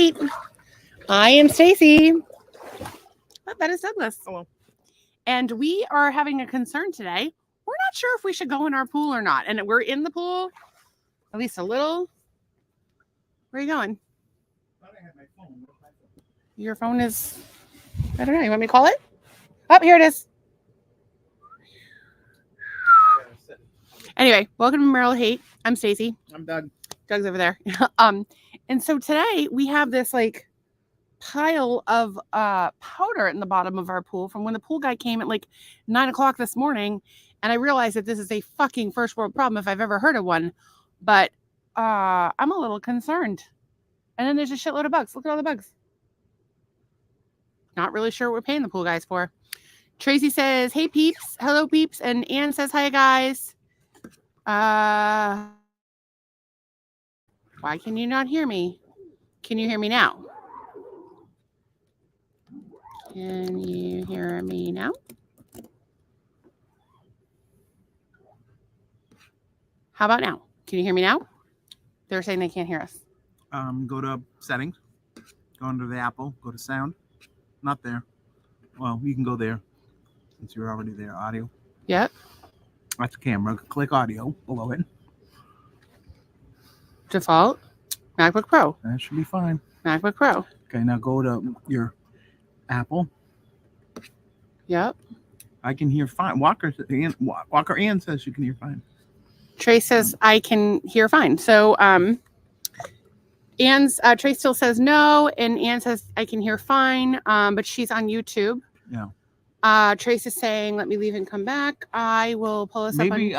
Hate. I am Stacy. Oh, that is Douglas. Hello. And we are having a concern today. We're not sure if we should go in our pool or not. And we're in the pool, at least a little. Where are you going? I thought I had my phone. Your phone is, I don't know. You want me to call it? Oh, here it is. Anyway, welcome to Marital Hate. I'm Stacy. I'm Doug. Doug's over there. And so today we have this like pile of powder in the bottom of our pool from when the pool guy came at like 9 o'clock this morning. And I realized that this is a fucking first world problem if I've ever heard of one. But I'm a little concerned. And then there's a shitload of bugs. Look at all the bugs. Not really sure what we're paying the pool guys for. Tracy says, hey peeps. Hello peeps. And Ann says, hi guys. Why can you not hear me? Can you hear me now? Can you hear me now? How about now? Can you hear me now? They're saying they can't hear us. Go to settings. Go under the Apple. Go to sound. Not there. Well, you can go there since you're already there. Audio. Yep. That's the camera. Click audio below it. Default. MacBook Pro. That should be fine. MacBook Pro. Okay, now go to your Apple. Yep. I can hear fine. Walker Ann says you can hear fine. Trace says I can hear fine. So Ann's Trace still says no, and Ann says I can hear fine. But she's on YouTube. Yeah. Trace is saying, let me leave and come back. I will pull this up. Maybe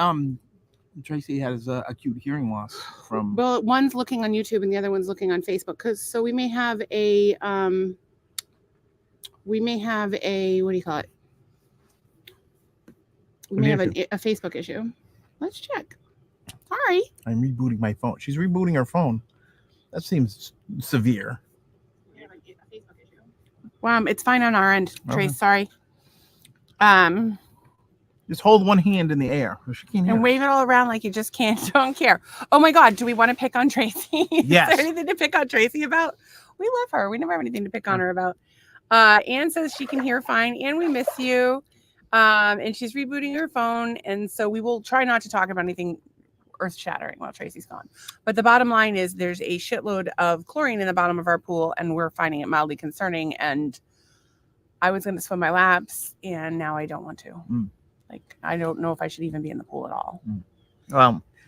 Tracy has acute hearing loss from. Well, one's looking on YouTube and the other one's looking on Facebook. So we may have a what do you call it? We may have a Facebook issue. Let's check. Sorry. I'm rebooting my phone. She's rebooting her phone. That seems severe. Wow, it's fine on our end, Trace. Sorry. Just hold one hand in the air. She can't hear. And wave it all around like you just don't care. Oh my God, do we want to pick on Tracy? Yes. Is there anything to pick on Tracy about? We love her. We never have anything to pick on her about. Ann says she can hear fine. Ann, we miss you. And she's rebooting her phone. And so we will try not to talk about anything earth-shattering while Tracy's gone. But the bottom line is there's a shitload of chlorine in the bottom of our pool, and we're finding it mildly concerning. And I was going to swim my laps, and now I don't want to. Like, I don't know if I should even be in the pool at all.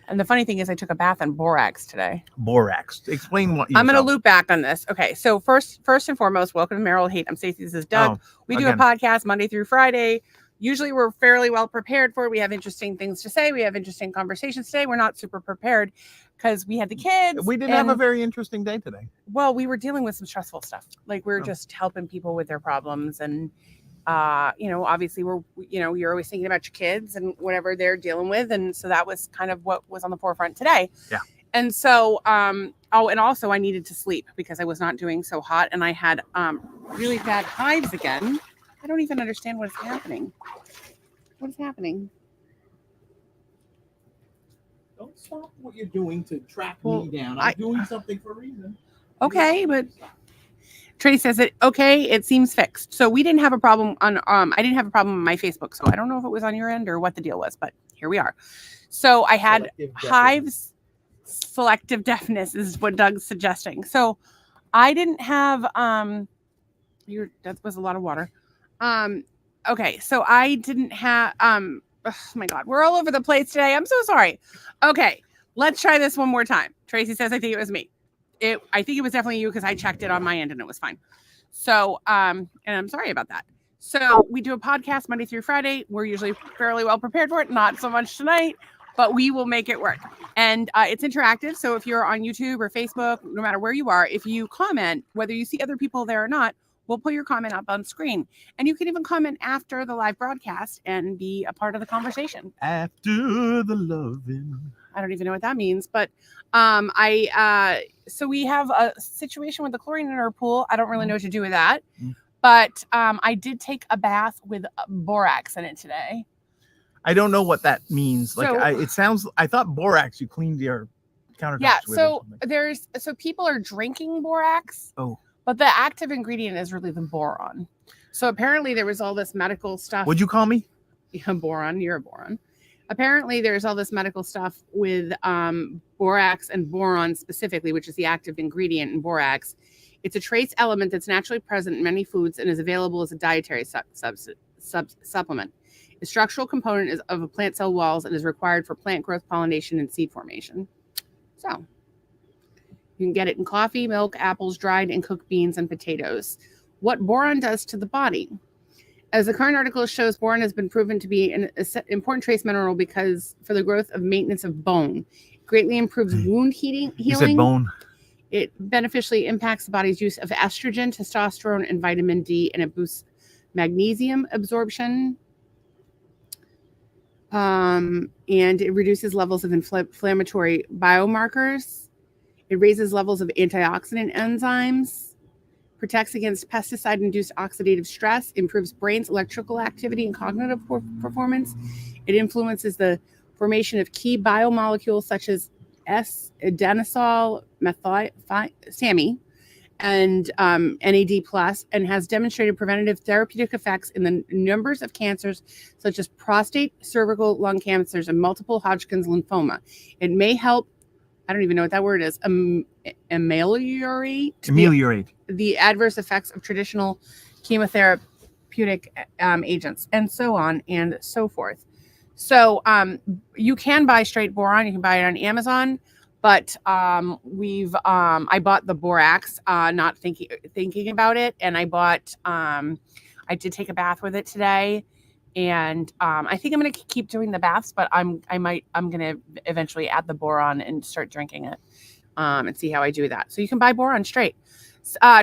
And the funny thing is I took a bath in borax today. Borax. Explain what you I'm going to loop back on this. Okay, so first and foremost, welcome to Marital Hate. I'm Stacey. This is Doug. We do a podcast Monday through Friday. Usually we're fairly well prepared for it. We have interesting things to say. We have interesting conversations today. We're not super prepared because we had the kids. We didn't have a very interesting day today. Well, we were dealing with some stressful stuff. Like we're just helping people with their problems. And, obviously you're always thinking about your kids and whatever they're dealing with. And so that was kind of what was on the forefront today. Yeah. And so, and also I needed to sleep because I was not doing so hot. And I had really bad hives again. I don't even understand what is happening. What is happening? Don't stop what you're doing to track me down. I'm doing something for a reason. Okay, but Tracy says it seems fixed. So we didn't have a problem on I didn't have a problem on my Facebook. So I don't know if it was on your end or what the deal was, but here we are. So I had hives. Selective deafness is what Doug's suggesting. So I didn't have that was a lot of water. Okay, so I didn't have oh my God, we're all over the place today. I'm so sorry. Okay, let's try this one more time. Tracy says I think it was me. I think it was definitely you because I checked it on my end and it was fine. So and I'm sorry about that. So we do a podcast Monday through Friday. We're usually fairly well prepared for it, not so much tonight, but we will make it work. And it's interactive. So if you're on YouTube or Facebook, no matter where you are, if you comment, whether you see other people there or not, we'll put your comment up on screen. And you can even comment after the live broadcast and be a part of the conversation. After the loving. I don't even know what that means. But so we have a situation with the chlorine in our pool. I don't really know what to do with that. But I did take a bath with borax in it today. I don't know what that means. Like, it sounds, I thought borax, you cleaned your countertops. Yeah. with or So something. people are drinking borax. Oh. But the active ingredient is really the boron. So apparently there was all this medical stuff. What'd you call me? Yeah, boron. You're a boron. Apparently there's all this medical stuff with borax and boron specifically, which is the active ingredient in borax. It's a trace element that's naturally present in many foods and is available as a dietary supplement. The structural component is of a plant cell walls and is required for plant growth, pollination, and seed formation. So you can get it in coffee, milk, apples, dried and cooked beans, and potatoes. What boron does to the body. As the current article shows, boron has been proven to be an important trace mineral because for the growth of maintenance of bone. It greatly improves wound healing. You said bone. It beneficially impacts the body's use of estrogen, testosterone, and vitamin D, and it boosts magnesium absorption. And it reduces levels of inflammatory biomarkers. It raises levels of antioxidant enzymes, protects against pesticide-induced oxidative stress, improves brain's electrical activity and cognitive performance. It influences the formation of key biomolecules such as S-adenosol, SAMe, and NAD+, and has demonstrated preventative therapeutic effects in the numbers of cancers such as prostate, cervical, lung cancers, and multiple Hodgkin's lymphoma. It may help, I don't even know what that word is, ameliorate the adverse effects of traditional chemotherapeutic agents, and so on and so forth. So you can buy straight boron. You can buy it on Amazon. But I bought the borax, not thinking about it, and I did take a bath with it today, and I think I'm gonna keep doing the baths, but I'm gonna eventually add the boron and start drinking it, and see how I do that. So you can buy boron straight.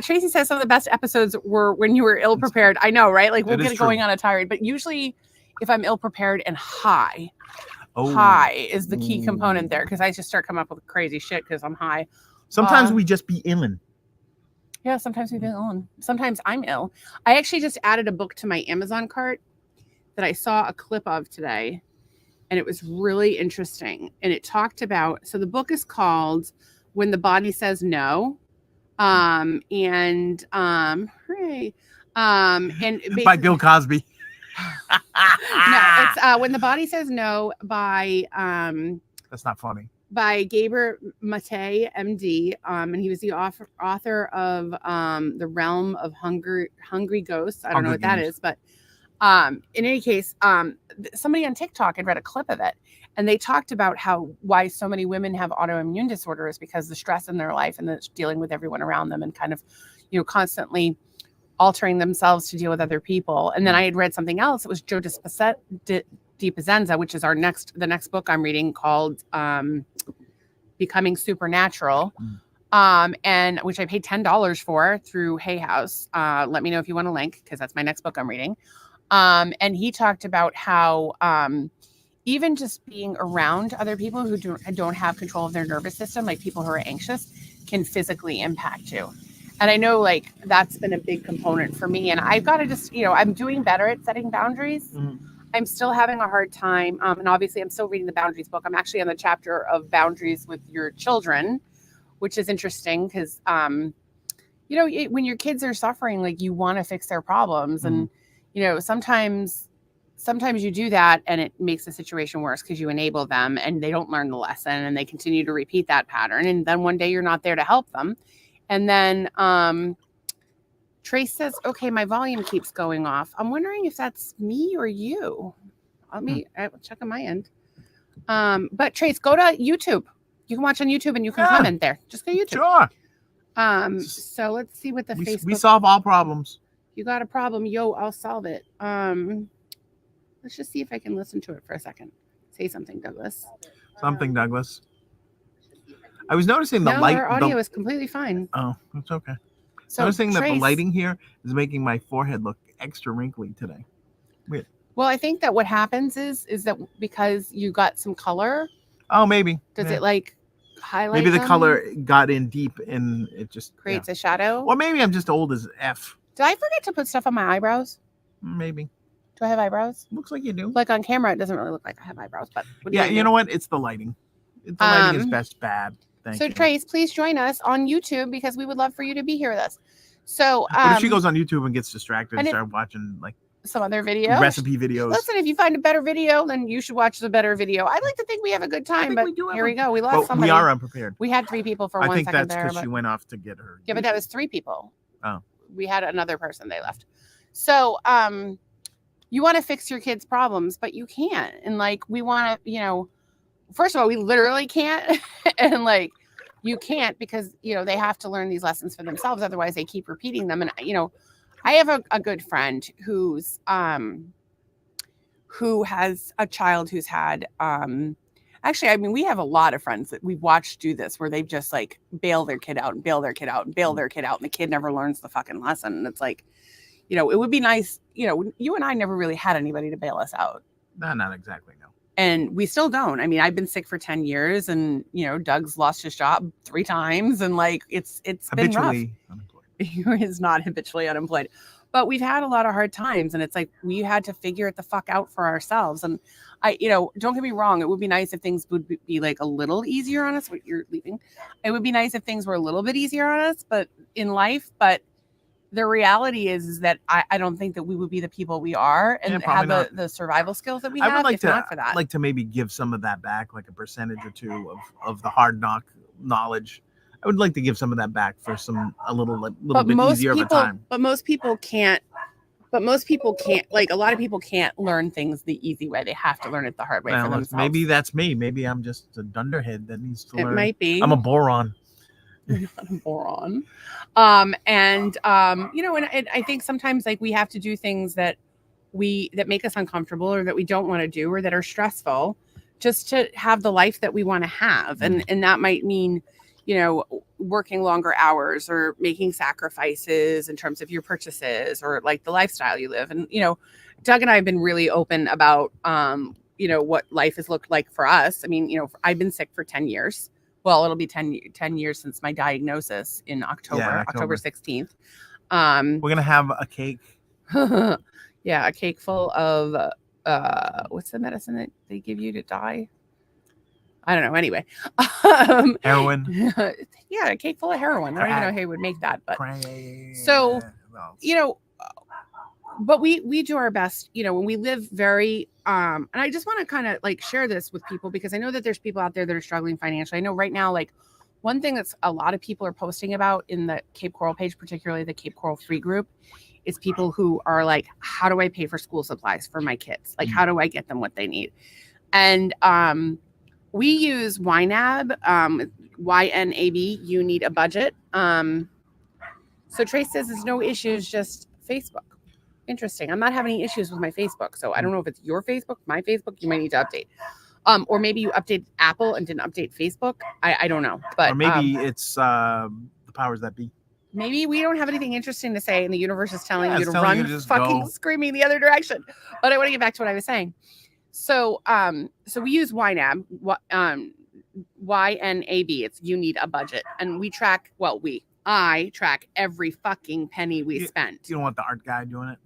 Tracy says some of the best episodes were when you were ill prepared. I know, right? Like we'll get going on a tirade, but usually if I'm ill prepared and high. High is the key component there because I just start coming up with crazy shit because I'm high. Sometimes we just be illin'. Yeah, sometimes we be ill. Sometimes I'm ill. I actually just added a book to my Amazon cart that I saw a clip of today, and it was really interesting. And it talked about, so the book is called When the Body Says No. Hooray. And by Bill Cosby. No, it's When the Body Says No by that's not funny. By Gaber Mate, MD, and he was the author of The Realm of Hungry Ghosts. I don't know what that is, but in any case, somebody on TikTok had read a clip of it, and they talked about why so many women have autoimmune disorders because the stress in their life and the dealing with everyone around them and kind of, constantly altering themselves to deal with other people. And then I had read something else. It was Joe Dispenza, which is the next book I'm reading called Becoming Supernatural, and which I paid $10 for through Hay House. Let me know if you want a link because that's my next book I'm reading. And he talked about how even just being around other people who don't have control of their nervous system, like people who are anxious, can physically impact you. And I know like that's been a big component for me. And I've got to just, I'm doing better at setting boundaries. Mm-hmm. I'm still having a hard time. And obviously I'm still reading the boundaries book. I'm actually on the chapter of boundaries with your children, which is interesting because, when your kids are suffering, like you want to fix their problems. Mm-hmm. And, sometimes you do that and it makes the situation worse because you enable them and they don't learn the lesson and they continue to repeat that pattern. And then one day you're not there to help them. And then Trace says, okay, my volume keeps going off. I'm wondering if that's me or you. I'll check on my end. But Trace, go to YouTube. You can watch on YouTube and you can comment there. Just go to YouTube. Sure. So let's see what Facebook. We solve all problems. You got a problem. Yo, I'll solve it. Let's just see if I can listen to it for a second. Say something, Douglas. Douglas. I was noticing the light. Our audio is completely fine. Oh, that's okay. So noticing that the lighting here is making my forehead look extra wrinkly today. Weird. Well, I think that what happens is that because you got some color. Oh, maybe. Does it like highlight? Maybe the color got in deep and it just creates a shadow. Or maybe I'm just old as F. Did I forget to put stuff on my eyebrows? Maybe. Do I have eyebrows? Looks like you do. Like on camera, it doesn't really look like I have eyebrows, but you know what? It's the lighting. The lighting is best bad. Thank so you. Trace, please join us on YouTube because we would love for you to be here with us. So what if she goes on YouTube and gets distracted and starts watching like some other video, recipe videos? Listen, if you find a better video, then you should watch the better video. I like to think we have a good time, but here we go. We lost somebody. We are unprepared. We had 3 people for 1 second there. I think that's because she went off to get her. Yeah, but that was 3 people. Oh. We had another person. They left. So, you want to fix your kids' problems, but you can't. And like, we want to, first of all, we literally can't. And like, you can't because, they have to learn these lessons for themselves. Otherwise they keep repeating them. And, I have a good friend who has a child who's had, actually, I mean, we have a lot of friends that we've watched do this where they've just like bail their kid out and bail their kid out and bail their kid out. And the kid never learns the fucking lesson. And it's like, it would be nice, you and I never really had anybody to bail us out. No, not exactly, no. And we still don't. I mean, I've been sick for 10 years and, Doug's lost his job 3 times. And like, it's been rough. Habitually unemployed. He is not habitually unemployed. But we've had a lot of hard times. And it's like, we had to figure it the fuck out for ourselves. And don't get me wrong. It would be nice if things would be like a little easier on us. What you're leaving. It would be nice if things were a little bit easier on us, but in life, the reality is that I don't think that we would be the people we are and have the survival skills that we have. I would like not for that. Like to maybe give some of that back, like a percentage or 2 of the hard knock knowledge. I would like to give some of that back for a little bit easier of a time. But most people can't. Like a lot of people can't learn things the easy way. They have to learn it the hard way for themselves. Maybe that's me. Maybe I'm just a dunderhead that needs to learn. It might be. I'm a boron. You're not a moron. And I think sometimes like we have to do things that make us uncomfortable or that we don't want to do or that are stressful just to have the life that we want to have. And that might mean, working longer hours or making sacrifices in terms of your purchases or like the lifestyle you live. And, Doug and I have been really open about, what life has looked like for us. I mean, I've been sick for 10 years. Well, it'll be 10 years since my diagnosis in October 16th. We're going to have a cake. Yeah, a cake full of, what's the medicine that they give you to die? I don't know. Anyway. Heroin. Yeah, a cake full of heroin. I don't even know how he would make that. But so, but we do our best, when we live very, and I just want to kind of like share this with people because I know that there's people out there that are struggling financially. I know right now, like one thing that's a lot of people are posting about in the Cape Coral page, particularly the Cape Coral free group, is people who are like, how do I pay for school supplies for my kids? Like, how do I get them what they need? And, we use YNAB, YNAB, you need a budget. So Trace says there's no issues, just Facebook. Interesting. I'm not having any issues with my Facebook. So I don't know if it's your Facebook, my Facebook, you might need to update. Or maybe you updated Apple and didn't update Facebook. I don't know. But or maybe it's the powers that be. Maybe we don't have anything interesting to say and the universe is telling you to run fucking screaming the other direction. But I want to get back to what I was saying. So we use YNAB, YNAB. It's you need a budget. And we track, I track every fucking penny we spent. You don't want the art guy doing it?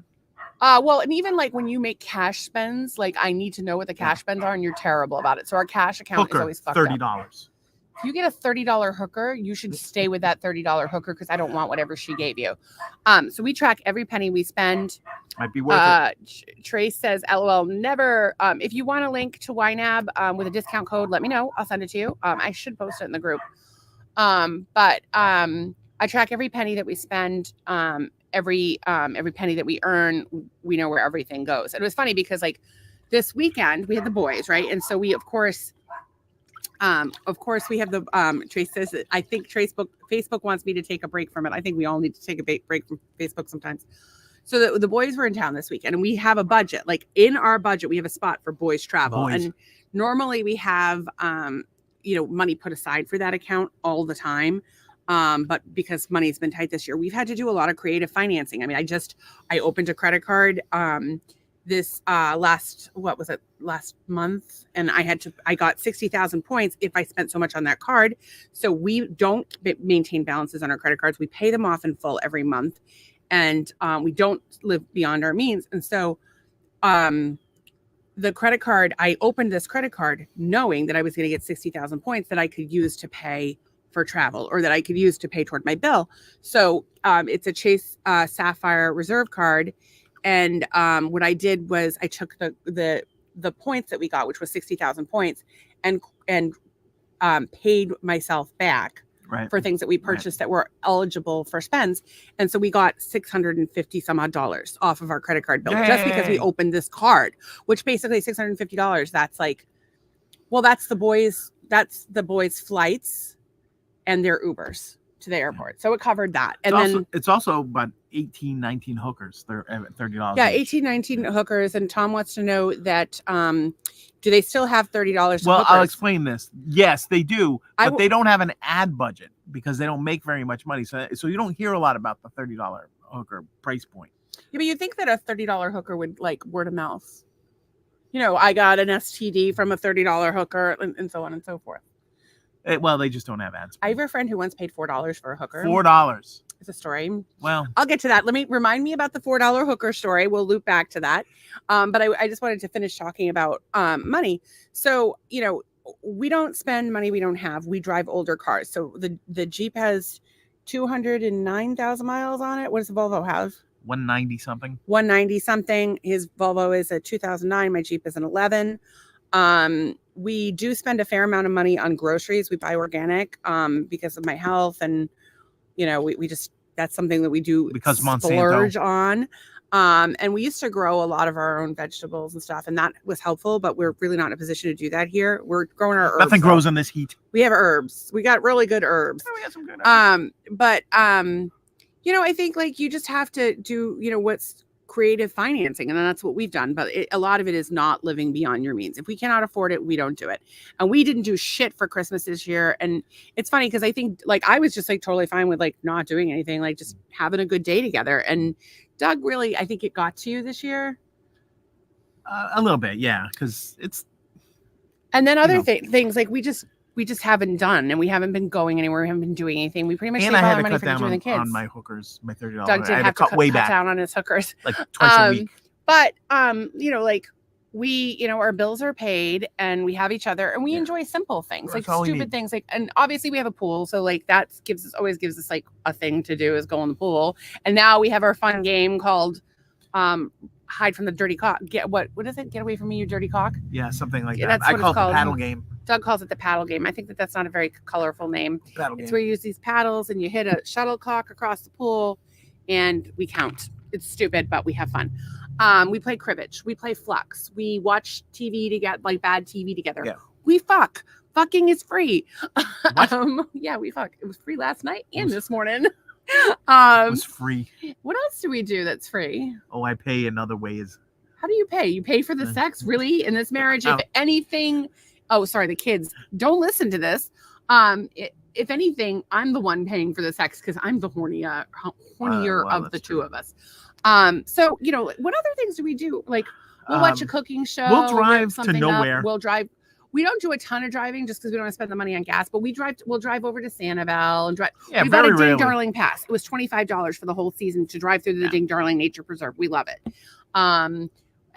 Well, and even like when you make cash spends, like I need to know what the cash spends are and you're terrible about it. So our cash account is always fucked $30. up. If you get a $30 hooker, you should stay with that $30 hooker because I don't want whatever she gave you. So we track every penny we spend. Might be worth it. Trace says, LOL, never. If you want a link to YNAB with a discount code, let me know. I'll send it to you. I should post it in the group. But I track every penny that we spend, every penny that we earn. We know where everything goes. And it was funny because like this weekend we had the boys, right? And so we, of course, we have the, Trace says that I think Facebook wants me to take a break from it. I think we all need to take a break from Facebook sometimes. So the boys were in town this weekend and we have a budget, like in our budget, we have a spot for boys travel. And normally we have, money put aside for that account all the time. But because money's been tight this year, we've had to do a lot of creative financing. I mean, I opened a credit card, this last month, and I got 60,000 points if I spent so much on that card. So we don't maintain balances on our credit cards. We pay them off in full every month, and we don't live beyond our means. And so the credit card, I opened this credit card knowing that I was going to get 60,000 points that I could use to pay for travel or that I could use to pay toward my bill. So it's a Chase Sapphire Reserve card. And what I did was I took the points that we got, which was 60,000 points, and paid myself back for things that we purchased that were eligible for spends. And so we got $650 some odd dollars off of our credit card bill just because we opened this card, which basically $650. That's like, well, that's the boys' flights and their Ubers to the airport. So it covered that. And it's also about 18, 19 hookers. They're $30. Yeah, 18, 19 hookers. And Tom wants to know that do they still have $30? Well, I'll explain this. Yes, they do, but they don't have an ad budget because they don't make very much money. So you don't hear a lot about the $30 hooker price point. Yeah, but you think that a $30 hooker would like word of mouth. You know, I got an STD from a $30 hooker and so on and so forth. Well, they just don't have ads. I have a friend who once paid $4 for a hooker. $4. It's a story. Well, I'll get to that. Remind me about the $4 hooker story. We'll loop back to that. But I just wanted to finish talking about money. So, you know, we don't spend money we don't have. We drive older cars. So the Jeep has 209,000 miles on it. What does the Volvo have? 190 something. 190 something. His Volvo is a 2009. My Jeep is an 11. We do spend a fair amount of money on groceries. We buy organic because of my health, and you know, we just, that's something that we do because splurge Monsanto. on. And we used to grow a lot of our own vegetables and stuff, and that was helpful, but we're really not in a position to do that here. We're growing our herbs. Nothing grows in this heat. We have herbs. We got really good herbs. Oh, we got some good herbs. But you know, I think like you just have to do, you know, what's creative financing, and that's what we've done. But a lot of it is not living beyond your means. If we cannot afford it, we don't do it. And we didn't do shit for Christmas this year. And it's funny because I think like I was just like totally fine with like not doing anything, like just having a good day together. And Doug, really, I think it got to you this year. A little bit, yeah, because it's. And then other things like we just haven't done, and we haven't been going anywhere. We haven't been doing anything. We pretty much and save I all had our to money cut for down the kids. on my hookers, my $30. Doug did I had have to cut way back down on his hookers, like twice a week. But you know, like we, you know, our bills are paid, and we have each other, and we enjoy simple things, like stupid things, like, and obviously we have a pool, so like that always gives us like a thing to do is go in the pool. And now we have our fun game called hide from the dirty cock. What is it? Get away from me, you dirty cock. Yeah, something like that. That's I what call it's it called. the paddle game. Doug calls it the paddle game. I think that's not a very colorful name. Paddle game. It's where you use these paddles and you hit a shuttlecock across the pool, and we count. It's stupid, but we have fun. We play cribbage. We play flux. We watch TV to get like bad TV together. Yeah. We fuck. Fucking is free. What? Yeah, we fuck. It was free last night and this morning. It was free. What else do we do that's free? Oh, I pay in other ways. How do you pay? You pay for the sex? Really? In this marriage, if anything, oh, sorry, the kids don't listen to this. If anything, I'm the one paying for the sex because I'm the hornier of the two of us. So, you know, what other things do we do? Like, we'll watch a cooking show. We'll drive to nowhere. We'll drive. We don't do a ton of driving just because we don't want to spend the money on gas, but we'll drive over to Sanibel and drive. Yeah, We've got a Ding Darling pass. It was $25 for the whole season to drive through the Ding Darling Nature Preserve. We love it.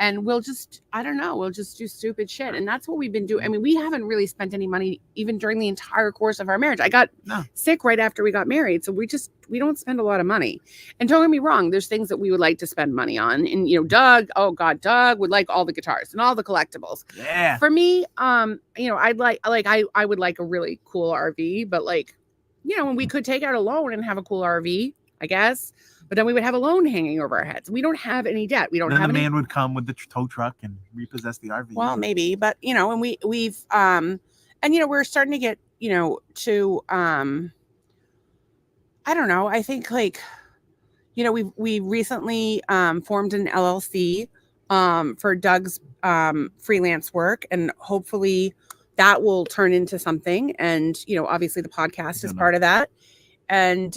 And we'll just, I don't know, we'll just do stupid shit. And that's what we've been doing. I mean, we haven't really spent any money even during the entire course of our marriage. I got sick right after we got married. So we don't spend a lot of money. And don't get me wrong, there's things that we would like to spend money on. And, you know, Doug would like all the guitars and all the collectibles. Yeah. For me, you know, I would like a really cool RV, but like, you know, when we could take out a loan and have a cool RV, I guess. But then we would have a loan hanging over our heads. We don't have any debt. We don't have any. Then the man would come with the tow truck and repossess the RV. Well, maybe, but you know, and we've and you know, we're starting to get, you know, to I don't know. I think like, you know, we recently formed an LLC for Doug's freelance work, and hopefully that will turn into something. And you know, obviously the podcast is part of that. And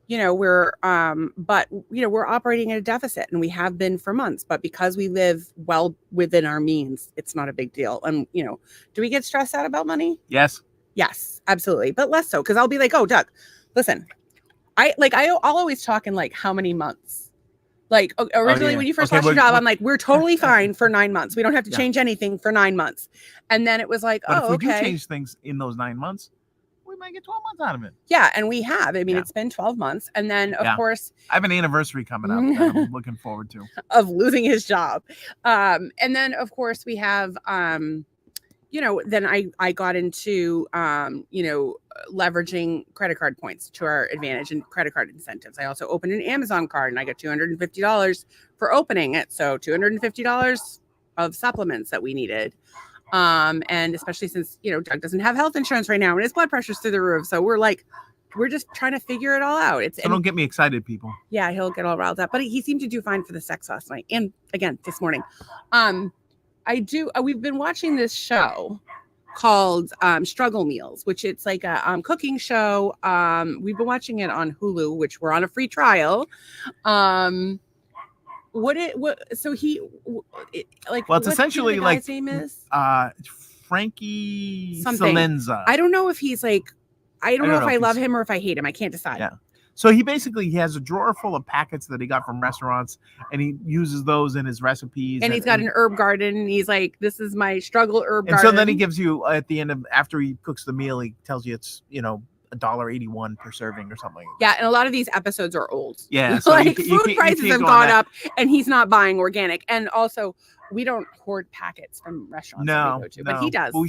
you know, but you know, we're operating at a deficit, and we have been for months, but because we live well within our means, it's not a big deal. And, you know, do we get stressed out about money? Yes, absolutely. But less so. Cause I'll be like, oh, Doug, listen, I'll always talk in like how many months, Like originally yeah. when you first Okay, lost your what- job, what- I'm like, we're totally fine for 9 months. We don't have to Yeah. change anything for 9 months. And then it was like, But if we okay. do change things in those 9 months, we might get 12 months out of it. Yeah, and we have. I mean, Yeah. it's been 12 months. And then, of Yeah. course, I have an anniversary coming up that I'm looking forward to. of losing his job. And then, of course, we have, then I got into, leveraging credit card points to our advantage and credit card incentives. I also opened an Amazon card and I got $250 for opening it. So $250 of supplements that we needed. And especially since, Doug doesn't have health insurance right now and his blood pressure's through the roof. So we're just trying to figure it all out. So don't get me excited, people. Yeah, he'll get all riled up. But he seemed to do fine for the sex last night and again this morning. We've been watching this show called Struggle Meals, which it's like a cooking show. We've been watching it on Hulu, which we're on a free trial. Well, it's essentially the like guy's name is Frankie Something. Salenza. I don't know if he's like, I don't know if I love he's- him or if I hate him. I can't decide. Yeah. So he has a drawer full of packets that he got from restaurants, and he uses those in his recipes. And he's got an herb garden, and he's like, "This is my struggle herb and garden." so then he gives you at the end of after he cooks the meal, he tells you it's $1.81 per serving or something. Yeah, and a lot of these episodes are old. Yeah, so like you food can't prices have go on gone that. up, and he's not buying organic. And also, we don't hoard packets from restaurants that we go to, but he does. But we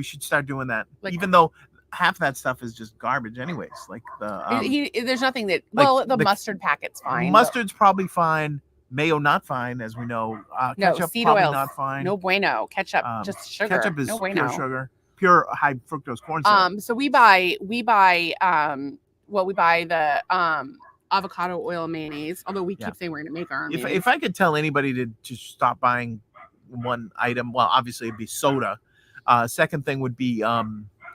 should start doing that, Like- even though half that stuff is just garbage anyways. Like the There's nothing that. like Well, the the- mustard packet's fine. mustard's probably fine. Mayo not fine, as we know. No, Ketchup seed probably oils, not fine. no bueno. Ketchup, just sugar. Ketchup is no pure bueno. sugar, pure high fructose corn syrup. So we buy the avocado oil mayonnaise. Although we Yeah. keep saying we're going to make our own. If I could tell anybody to stop buying one item, well, obviously it'd be soda. Second thing would be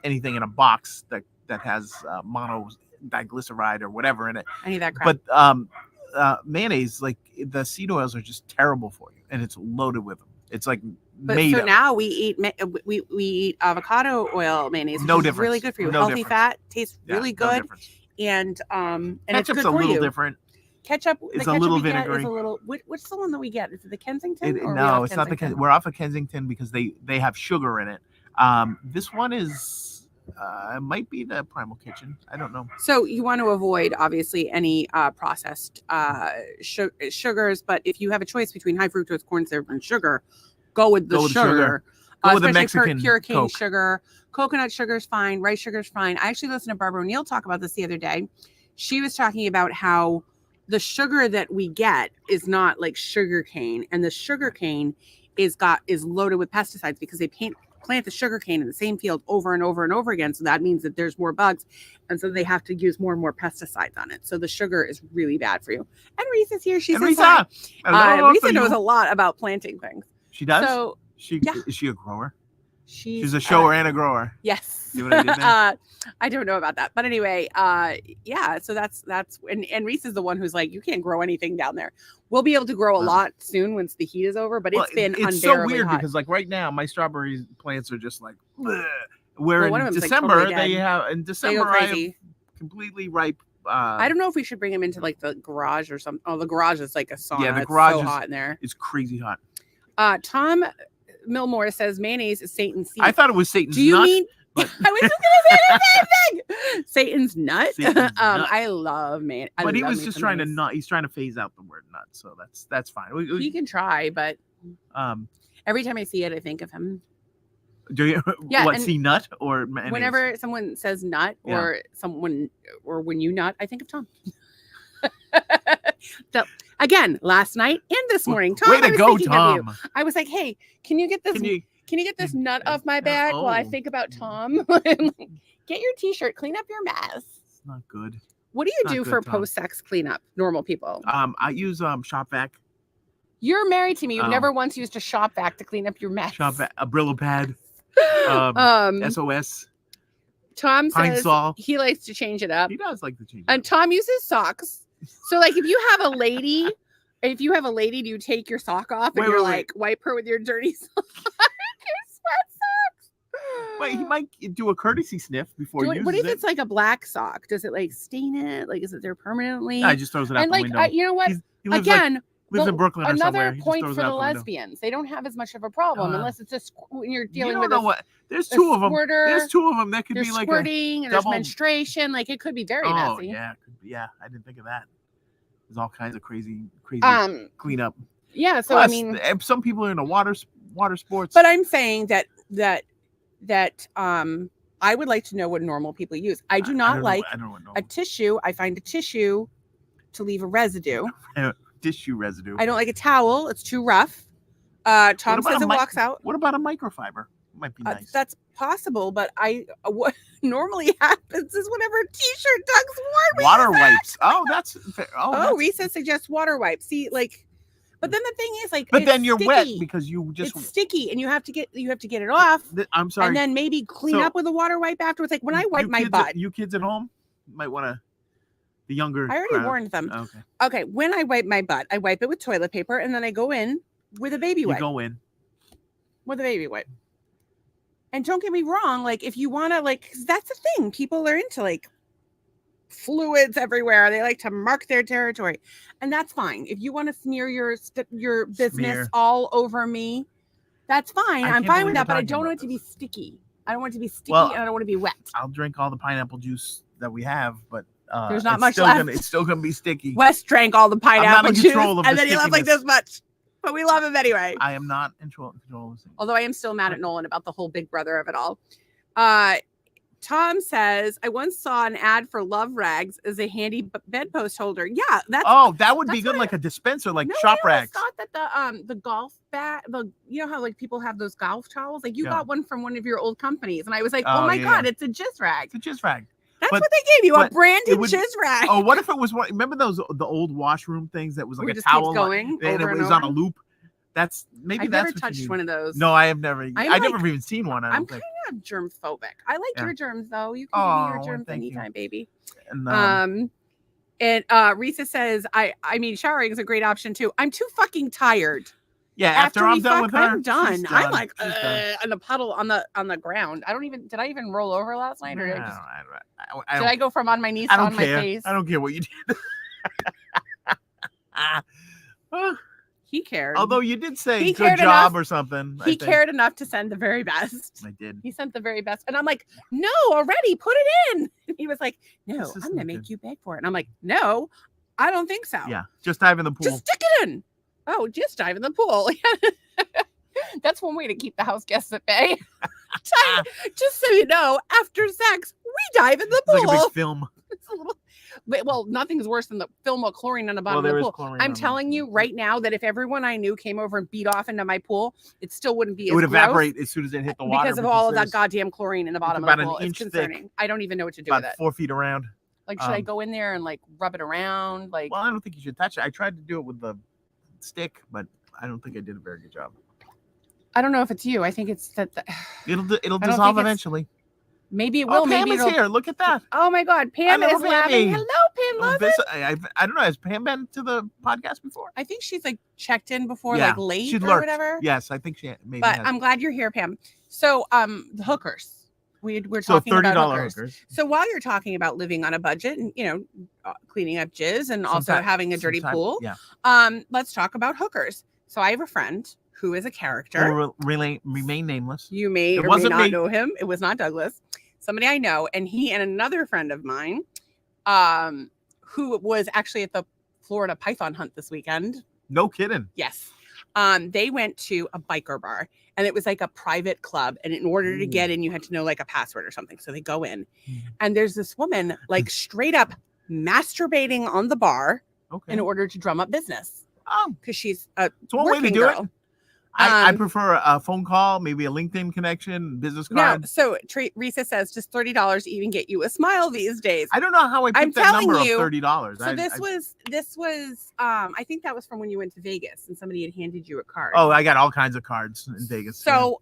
anything in a box that has mono diglyceride or whatever in it. I need that crap. But mayonnaise, like the seed oils, are just terrible for you, and it's loaded with them. It's like made so up. now we eat avocado oil mayonnaise, which No is difference. really good for you. No Healthy difference. fat, tastes Yeah, really no good, difference. and it's Ketchup's good a for little you. different. Ketchup It's the a ketchup little we get vinegary. is a little. What's the one that we get? Is it the Kensington? Or are we No, off it's not the Kensington? We're off of Kensington because they have sugar in it. This one is it might be the Primal Kitchen. I don't know. So you want to avoid obviously any processed sugars, but if you have a choice between high fructose corn syrup and sugar, go with the sugar. Go with the Especially Mexican pure cane Coke. sugar. Coconut sugar is fine. Rice sugar is fine. I actually listened to Barbara O'Neill talk about this the other day. She was talking about how the sugar that we get is not like sugar cane, and the sugar cane is loaded with pesticides because they plant the sugar cane in the same field over and over and over again. So that means that there's more bugs, and so they have to use more and more pesticides on it. So the sugar is really bad for you. And Reese is here. She's Risa, Risa knows a lot about planting things. She does. So Is she a grower? She's a shower and a grower. Yes. See what I did there? I don't know about that, but anyway, yeah. So that's and Reese is the one who's like, you can't grow anything down there. We'll be able to grow a lot soon once the heat is over, but it's been it's unbearably so weird hot. because like right now my strawberry plants are just like, bleh. Where one of in them's, like, December totally they dead. have in They go December I have crazy. completely ripe. I don't know if we should bring him into like the garage or something. Oh, the garage is like a sauna. Yeah, the It's garage so is- hot in there. It's crazy hot. Tom Milmore says mayonnaise is Satan's seed. I thought it was Satan's Do you nut. mean? but- I was just gonna say the same thing. Satan's nut. Satan's nut. I love man. I But he love was me just some trying to mayonnaise. not. He's trying to phase out the word nut, so that's fine. He can try, but Um, every time I see it, I think of him. do you Yeah, what and see nut or mayonnaise? Whenever someone says nut or when you nut, I think of Tom. So again, last night and this morning, Tom. Way I to was go, thinking of you. Tom. I was like, hey, can you get this? Can you get this nut off my back while I oh. think about Tom? Get your t-shirt, clean up your mess. It's not good. What do you Not do good, for Tom. post-sex cleanup? Normal people. I use shop vac. You're married to me. You've Oh. never once used a shop vac to clean up your mess. Shop vac, a Brillo pad, SOS. Tom Pine says Sol. he likes to change it up. He does like to change. And Tom uses socks. So like if you have a lady, do you take your sock off and Wait, you're wait, wait. like wipe her with your dirty sock? Your sweat socks. But he might do a courtesy sniff before he uses what if it. it's like a black sock? Does it like stain it? Like, is it there permanently? He just throws it out And the like, window. you know what? He lives Again, lives in Brooklyn or somewhere. another He just point throws for it out the the window. lesbians. They don't have as much of a problem unless it's just when you're You dealing don't with know a, what. There's a two of them. squirter. There's two of them that could There's be like squirting and there's double- menstruation. Like, it could be very Oh messy. yeah, yeah. I didn't think of that. There's all kinds of crazy cleanup. Yeah. So Plus, I mean, some people are into water sports. but I'm saying that I would like to know what normal people use. I do not like a tissue. I find a tissue to leave a residue. Tissue residue. I don't like a towel. It's too rough. Tom says it walks out. What about a microfiber? Might be nice. That's possible, but what normally happens is whenever a t-shirt Doug's worn, water wipes. Oh, that's fair. Risa suggests water wipes. See, like, but then the thing is, like, but then you're sticky. wet because you just it's sticky, and you have to get it off. I'm sorry. And then maybe clean up with a water wipe afterwards. Like when I wipe my butt. You kids at home might want to. The younger. I already warned them. Okay. When I wipe my butt, I wipe it with toilet paper, and then I go in with a baby wipe. You go in with a baby wipe. And don't get me wrong, like if you want to, like, 'cause that's the thing, people are into like fluids everywhere. They like to mark their territory, and that's fine. If you want to smear your business all over me, that's fine. I'm fine with that, but I don't want it to be sticky. I don't want it to be sticky, and I don't want to be wet. I'll drink all the pineapple juice that we have, but there's not much left. It's still gonna be sticky. Wes drank all the pineapple juice, and then he left like stickiness. this much. But we love him anyway. I am not in control of this. Although I am still mad at Nolan about the whole big brother of it all. Tom says, I once saw an ad for Love Rags as a handy bedpost holder. Yeah, that would be good, like a dispenser, like shop rags. I thought that the golf bat, you know how like people have those golf towels? Like you got one from one of your old companies, and I was like, oh my god, it's a jizz rag. It's a jizz rag. That's what they gave you, a branded jizz rag. Oh, what if it was one? Remember the old washroom things that was like a towel going and it was on a loop? I've never touched one of those. No, I have never. I've never even seen one. I'm kind of germ phobic. I like your germs though. You can give me your germs anytime, baby. And Risa says, I mean, showering is a great option too. I'm too fucking tired. Yeah, after I'm done with her, I'm done. I'm like in a puddle on the ground. Did I even roll over last night, or did I go from on my knees to on my face? I don't care what you did. He cared. Although you did say good job or something. He cared enough to send the very best. I did. He sent the very best. And I'm like, no, already put it in. And he was like, no, I'm going to make you beg for it. And I'm like, no, I don't think so. Yeah. Just dive in the pool. Just stick it in. Oh, just dive in the pool. That's one way to keep the house guests at bay. Just so you know, after sex, we dive in the pool. It's like a big film. Well, nothing's worse than the film of chlorine on the bottom of the pool. I'm telling you right now that if everyone I knew came over and beat off into my pool, it still wouldn't be. It would evaporate as soon as it hit the water because of all of that goddamn chlorine in the bottom of the pool. It's concerning. Thick, I don't even know what to do with it. 4 feet around. Like, should I go in there and like rub it around? Like, well, I don't think you should touch it. I tried to do it with the stick, but I don't think I did a very good job. I don't know if it's you. I think it's that. It'll dissolve eventually. Maybe it will. Oh, Pam maybe is here. Look at that. Oh my God, Pam is laughing. Hello, Pam. Love it. I don't know. Has Pam been to the podcast before? I think she's like checked in before, like late or whatever. Yes, I think she maybe. But I'm glad you're here, Pam. So, the hookers. We're talking about hookers. So while you're talking about living on a budget and cleaning up jizz and also having a dirty pool, let's talk about hookers. So I have a friend who is a character. Will remain nameless. You may or may not know him. It was not Douglas. Somebody I know, and he and another friend of mine, who was actually at the Florida Python hunt this weekend. No kidding. Yes. They went to a biker bar, and it was like a private club. And in order to get in, you had to know like a password or something. So they go in, and there's this woman like straight up masturbating on the bar in order to drum up business. Because she's a one way to do girl. it. I prefer a phone call, maybe a LinkedIn connection, business card. No, so Risa says just $30 to even get you a smile these days. I don't know how I picked that number of $30. So this was I think that was from when you went to Vegas and somebody had handed you a card. Oh, I got all kinds of cards in Vegas. So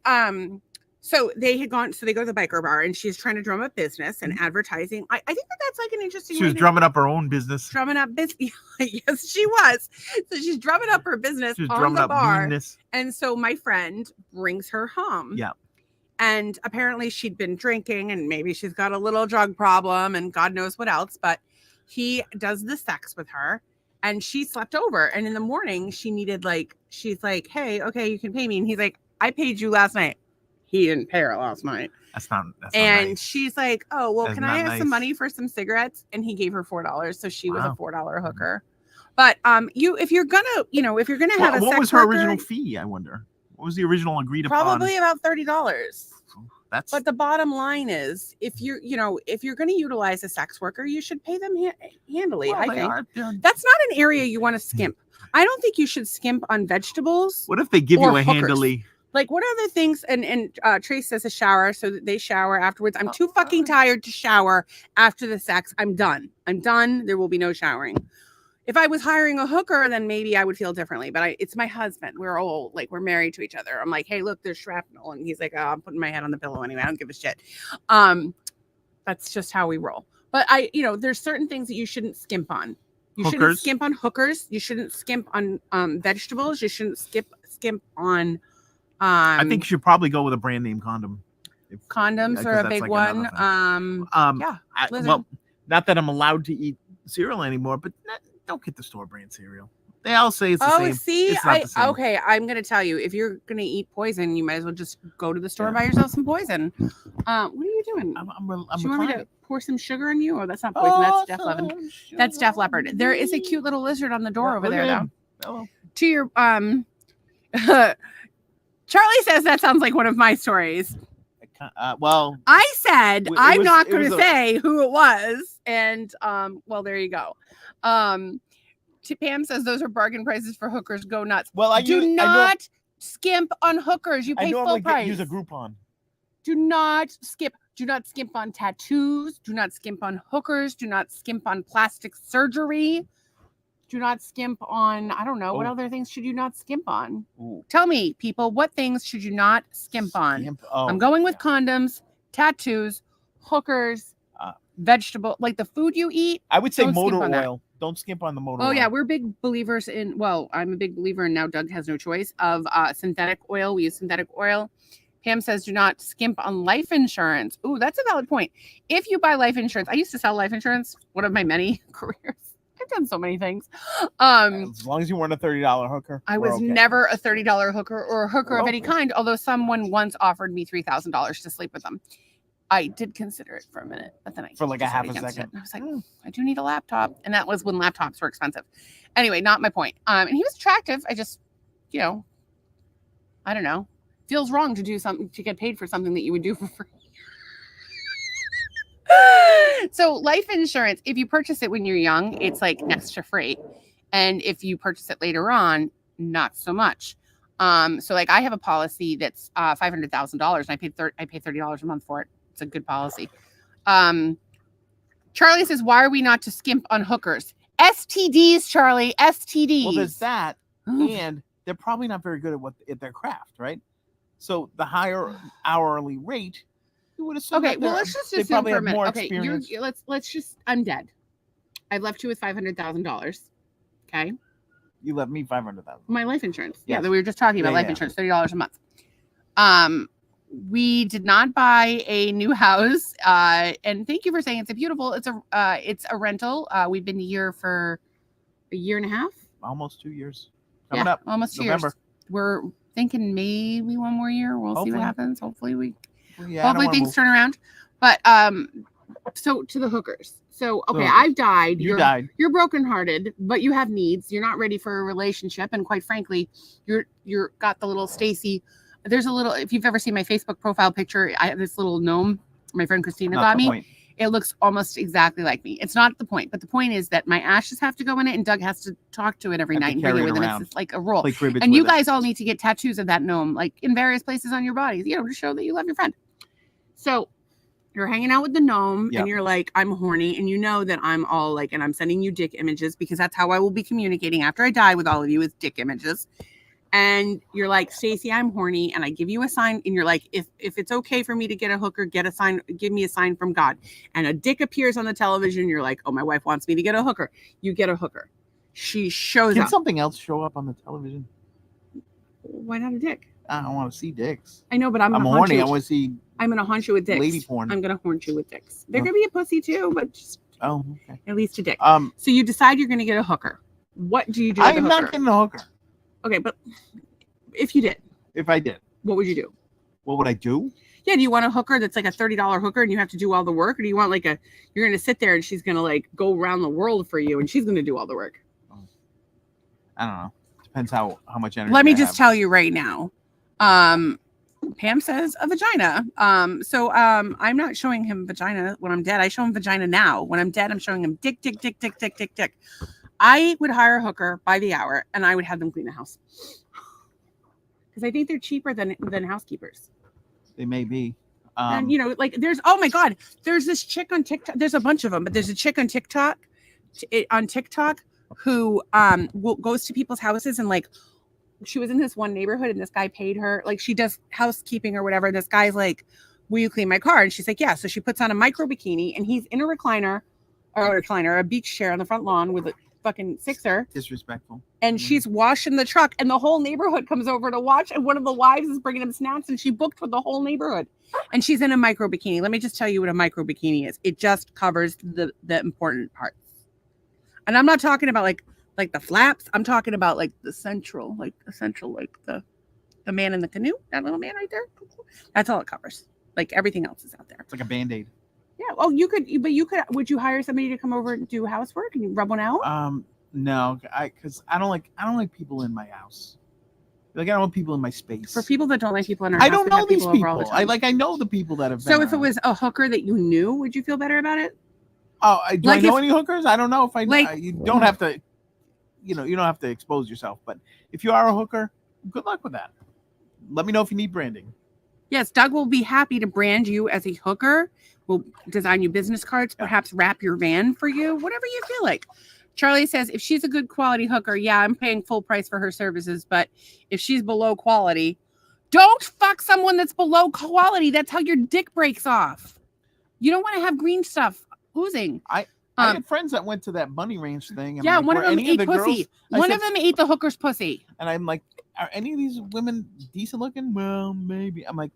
so they had gone, so they go to the biker bar and she's trying to drum up business and advertising. I think that's like an interesting. She was drumming up her own business. Drumming up business. Yes, she was. So she's drumming up her business on the bar. Meanness. And so my friend brings her home. Yeah. And apparently she'd been drinking and maybe she's got a little drug problem and God knows what else. But he does the sex with her and she slept over. And in the morning, she's like, hey, okay, you can pay me. And he's like, I paid you last night. He didn't pay her last night. That's not and nice. She's like, oh, well, That's can I not have some nice. money for some cigarettes? And he gave her $4. So she was a Wow. $4 hooker. But if you're gonna have what sex was her worker, original fee? I wonder. What was the original agreed probably upon? about $30. That's But the bottom line is, if you're going to utilize a sex worker, you should pay them handily. well, I they think are, that's not an area you want to skimp. I don't think you should skimp on vegetables. What if they give or you a hookers. handily? Like, what are the things? And Trace says a shower, so that they shower afterwards. I'm too fucking tired to shower after the sex. I'm done. There will be no showering. If I was hiring a hooker, then maybe I would feel differently. But it's my husband. We're old. Like, we're married to each other. I'm like, hey, look, there's shrapnel. And he's like, oh, I'm putting my head on the pillow anyway. I don't give a shit. That's just how we roll. But there's certain things that you shouldn't skimp on. You shouldn't skimp on hookers. You shouldn't skimp on vegetables. You shouldn't skimp on. I think you should probably go with a brand name condom. Condoms are a big one. Yeah. Well, not that I'm allowed to eat cereal anymore, but don't get the store brand cereal. They all say it's the same. See, it's not the same. Okay, I'm gonna tell you, if you're gonna eat poison, you might as well just go to the store and buy yourself some poison. What are you doing? I'm Do you want me to pour some sugar on you? Oh, that's not poison. That's Def Leppard. That's Def Leppard. There is a cute little lizard on the door over there, though. Hello. To your Charlie says that sounds like one of my stories. Well, I said I'm not going to a- say who it was, and well, there you go. Pam says those are bargain prices for hookers. Go nuts. Well, do not skimp on hookers. You pay full price. Use a Groupon. Do not skimp. Do not skimp on tattoos. Do not skimp on hookers. Do not skimp on plastic surgery. Do not skimp on, I don't know, what other things should you not skimp on? Ooh. Tell me, people, what things should you not skimp on? I'm going with condoms, tattoos, hookers, vegetable, like the food you eat. I would say motor oil. Don't skimp on the motor oil. Oh, yeah, we're big believers in, well, I'm a big believer, and now Doug has no choice, of synthetic oil. We use synthetic oil. Pam says, do not skimp on life insurance. Ooh, that's a valid point. If you buy life insurance, I used to sell life insurance, one of my many careers. I've done so many things. As long as you weren't a $30 hooker. I was never a $30 hooker or a hooker of any kind, although someone once offered me $3,000 to sleep with them. I did consider it for a minute, but then I for like a half a second. I was like, I do need a laptop. And that was when laptops were expensive. Anyway, not my point. And he was attractive. I just, I don't know. Feels wrong to do something, to get paid for something that you would do for free. So life insurance, if you purchase it when you're young, it's like next to free. And if you purchase it later on, not so much. So like I have a policy that's $500,000 and I pay $30 a month for it. It's a good policy. Charlie says, why are we not to skimp on hookers? STDs, Charlie, STDs. Well, there's that. And they're probably not very good at their craft, right? So the higher hourly rate, you would assume. Okay, well, let's just assume for a minute. Okay, let's just. I'm dead. I've left you with $500,000. Okay. You left me $500,000. My life insurance. Yes. Yeah, that we were just talking about life insurance. $30 a month. We did not buy a new house. And thank you for saying it's a beautiful. It's a rental. We've been here for a year and a half. Almost 2 years. Coming up. Almost 2 years. We're thinking maybe one more year. We'll see what happens. Hopefully things turn around. But so to the hookers. So okay, I've died. You died. You're brokenhearted, but you have needs. You're not ready for a relationship, and quite frankly, you're got the little Stacy. There's a little. If you've ever seen my Facebook profile picture, I have this little gnome. My friend Christina got me. Point. It looks almost exactly like me. It's not the point, but the point is that my ashes have to go in it, and Doug has to talk to it every night and bring it with him. It's like a roll. And you guys all need to get tattoos of that gnome, like in various places on your bodies, to show that you love your friend. So you're hanging out with the gnome and you're like, I'm horny. And you know that I'm all like, and I'm sending you dick images because that's how I will be communicating after I die with all of you is dick images. And you're like, Stacey, I'm horny. And I give you a sign. And you're like, if it's okay for me to get a hooker, get a sign, give me a sign from God. And a dick appears on the television. You're like, oh, my wife wants me to get a hooker. You get a hooker. She shows up. Can something else show up on the television? Why not a dick? I don't want to see dicks. I know, but I'm horny. I want to see. I'm gonna haunt you with dicks. Lady porn. I'm gonna haunt you with dicks. They're gonna be a pussy too, but just okay. At least a dick. So you decide you're gonna get a hooker. What do you do? I am not getting a hooker. Okay, but if you did, if I did, what would you do? What would I do? Yeah, do you want a hooker that's like a $30 hooker and you have to do all the work, or do you want like you're gonna sit there and she's gonna like go around the world for you and she's gonna do all the work? I don't know. Depends how much energy. Let me just tell you right now. Pam says a vagina. So I'm not showing him vagina when I'm dead. I show him vagina now. When I'm dead, I'm showing him dick, dick, dick, dick, dick, dick, dick. I would hire a hooker by the hour and I would have them clean the house. Because I think they're cheaper than housekeepers. They may be. And you know, like oh my God, there's this chick on TikTok. There's a bunch of them, but there's a chick on TikTok who goes to people's houses and like, she was in this one neighborhood and this guy paid her, like she does housekeeping or whatever. This guy's like, will you clean my car? And she's like, yeah. So she puts on a micro bikini and he's in a a beach chair on the front lawn with a fucking sixer. Disrespectful. And she's washing the truck and the whole neighborhood comes over to watch. And one of the wives is bringing him snacks and she booked for the whole neighborhood. And she's in a micro bikini. Let me just tell you what a micro bikini is. It just covers the important parts. And I'm not talking about like the flaps. I'm talking about like the central, like the man in the canoe, that little man right there. That's all it covers. Like everything else is out there. It's like a Band-Aid. Yeah. Oh, would you hire somebody to come over and do housework and rub one out? No, because I don't like people in my house. Like I don't want people in my space. For people that don't like people in our house, I don't know these people. All the time. I know the people that have been So if around. it was a hooker that you knew, would you feel better about it? Oh, do I know any hookers? I don't know if I like. You don't have to. You don't have to expose yourself. But if you are a hooker, good luck with that. Let me know if you need branding. Yes, Doug will be happy to brand you as a hooker. We'll design you business cards, perhaps wrap your van for you, whatever you feel like. Charlie says, if she's a good quality hooker, yeah, I'm paying full price for her services. But if she's below quality, don't fuck someone that's below quality. That's how your dick breaks off. You don't want to have green stuff oozing. I had friends that went to that bunny ranch thing. And yeah, like, one of them ate pussy. One of them ate the hooker's pussy. And I'm like, are any of these women decent looking? Well, maybe. I'm like,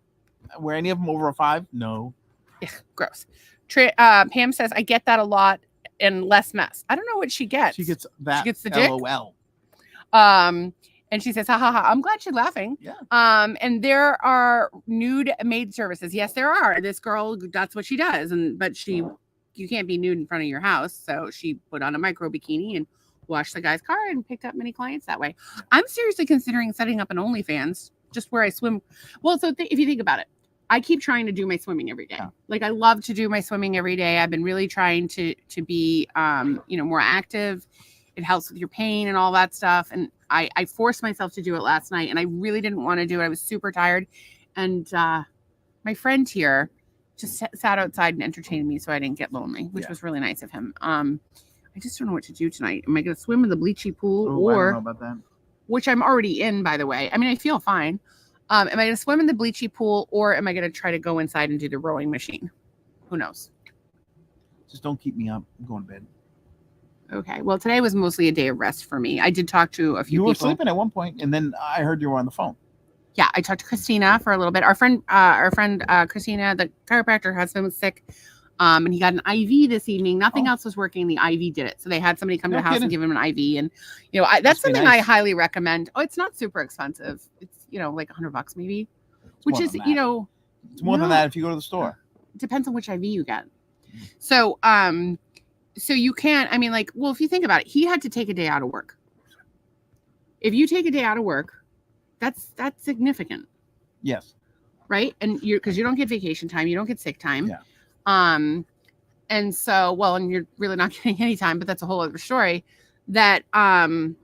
were any of them over a 5? No. Ugh, gross. Pam says, I get that a lot and less mess. I don't know what she gets. She gets that. She gets the dick. LOL. And she says, ha ha ha. I'm glad she's laughing. Yeah. And there are nude maid services. Yes, there are. This girl, that's what she does. But you can't be nude in front of your house. So she put on a micro bikini and washed the guy's car and picked up many clients that way. I'm seriously considering setting up an OnlyFans just where I swim. Well, so if you think about it, I keep trying to do my swimming every day. Yeah. Like I love to do my swimming every day. I've been really trying to be, more active. It helps with your pain and all that stuff. And I forced myself to do it last night and I really didn't want to do it. I was super tired. And my friend here just sat outside and entertained me so I didn't get lonely, which was really nice of him. I just don't know what to do tonight. Am I going to swim in the bleachy pool or, I don't know about that. Which I'm already in, by the way. I mean, I feel fine. Am I going to swim in the bleachy pool or am I going to try to go inside and do the rowing machine? Who knows? Just don't keep me up. I'm going to bed. Okay. Well, today was mostly a day of rest for me. I did talk to a few people. You were sleeping at one point, and then I heard you were on the phone. Yeah, I talked to Christina for a little bit. Our friend Christina, the chiropractor, husband was sick, and he got an IV this evening. Nothing else was working. The IV did it, so they had somebody come to the house and give him an IV. And that's something nice. I highly recommend. Oh, it's not super expensive. It's like $100 maybe, which is it's more than that if you go to the store. It depends on which IV you get. So so you can't. I mean, if you think about it, he had to take a day out of work. If you take a day out of work, that's significant. Yes. Right. And because you don't get vacation time, you don't get sick time. Yeah. And so, and you're really not getting any time, but that's a whole other story. That, what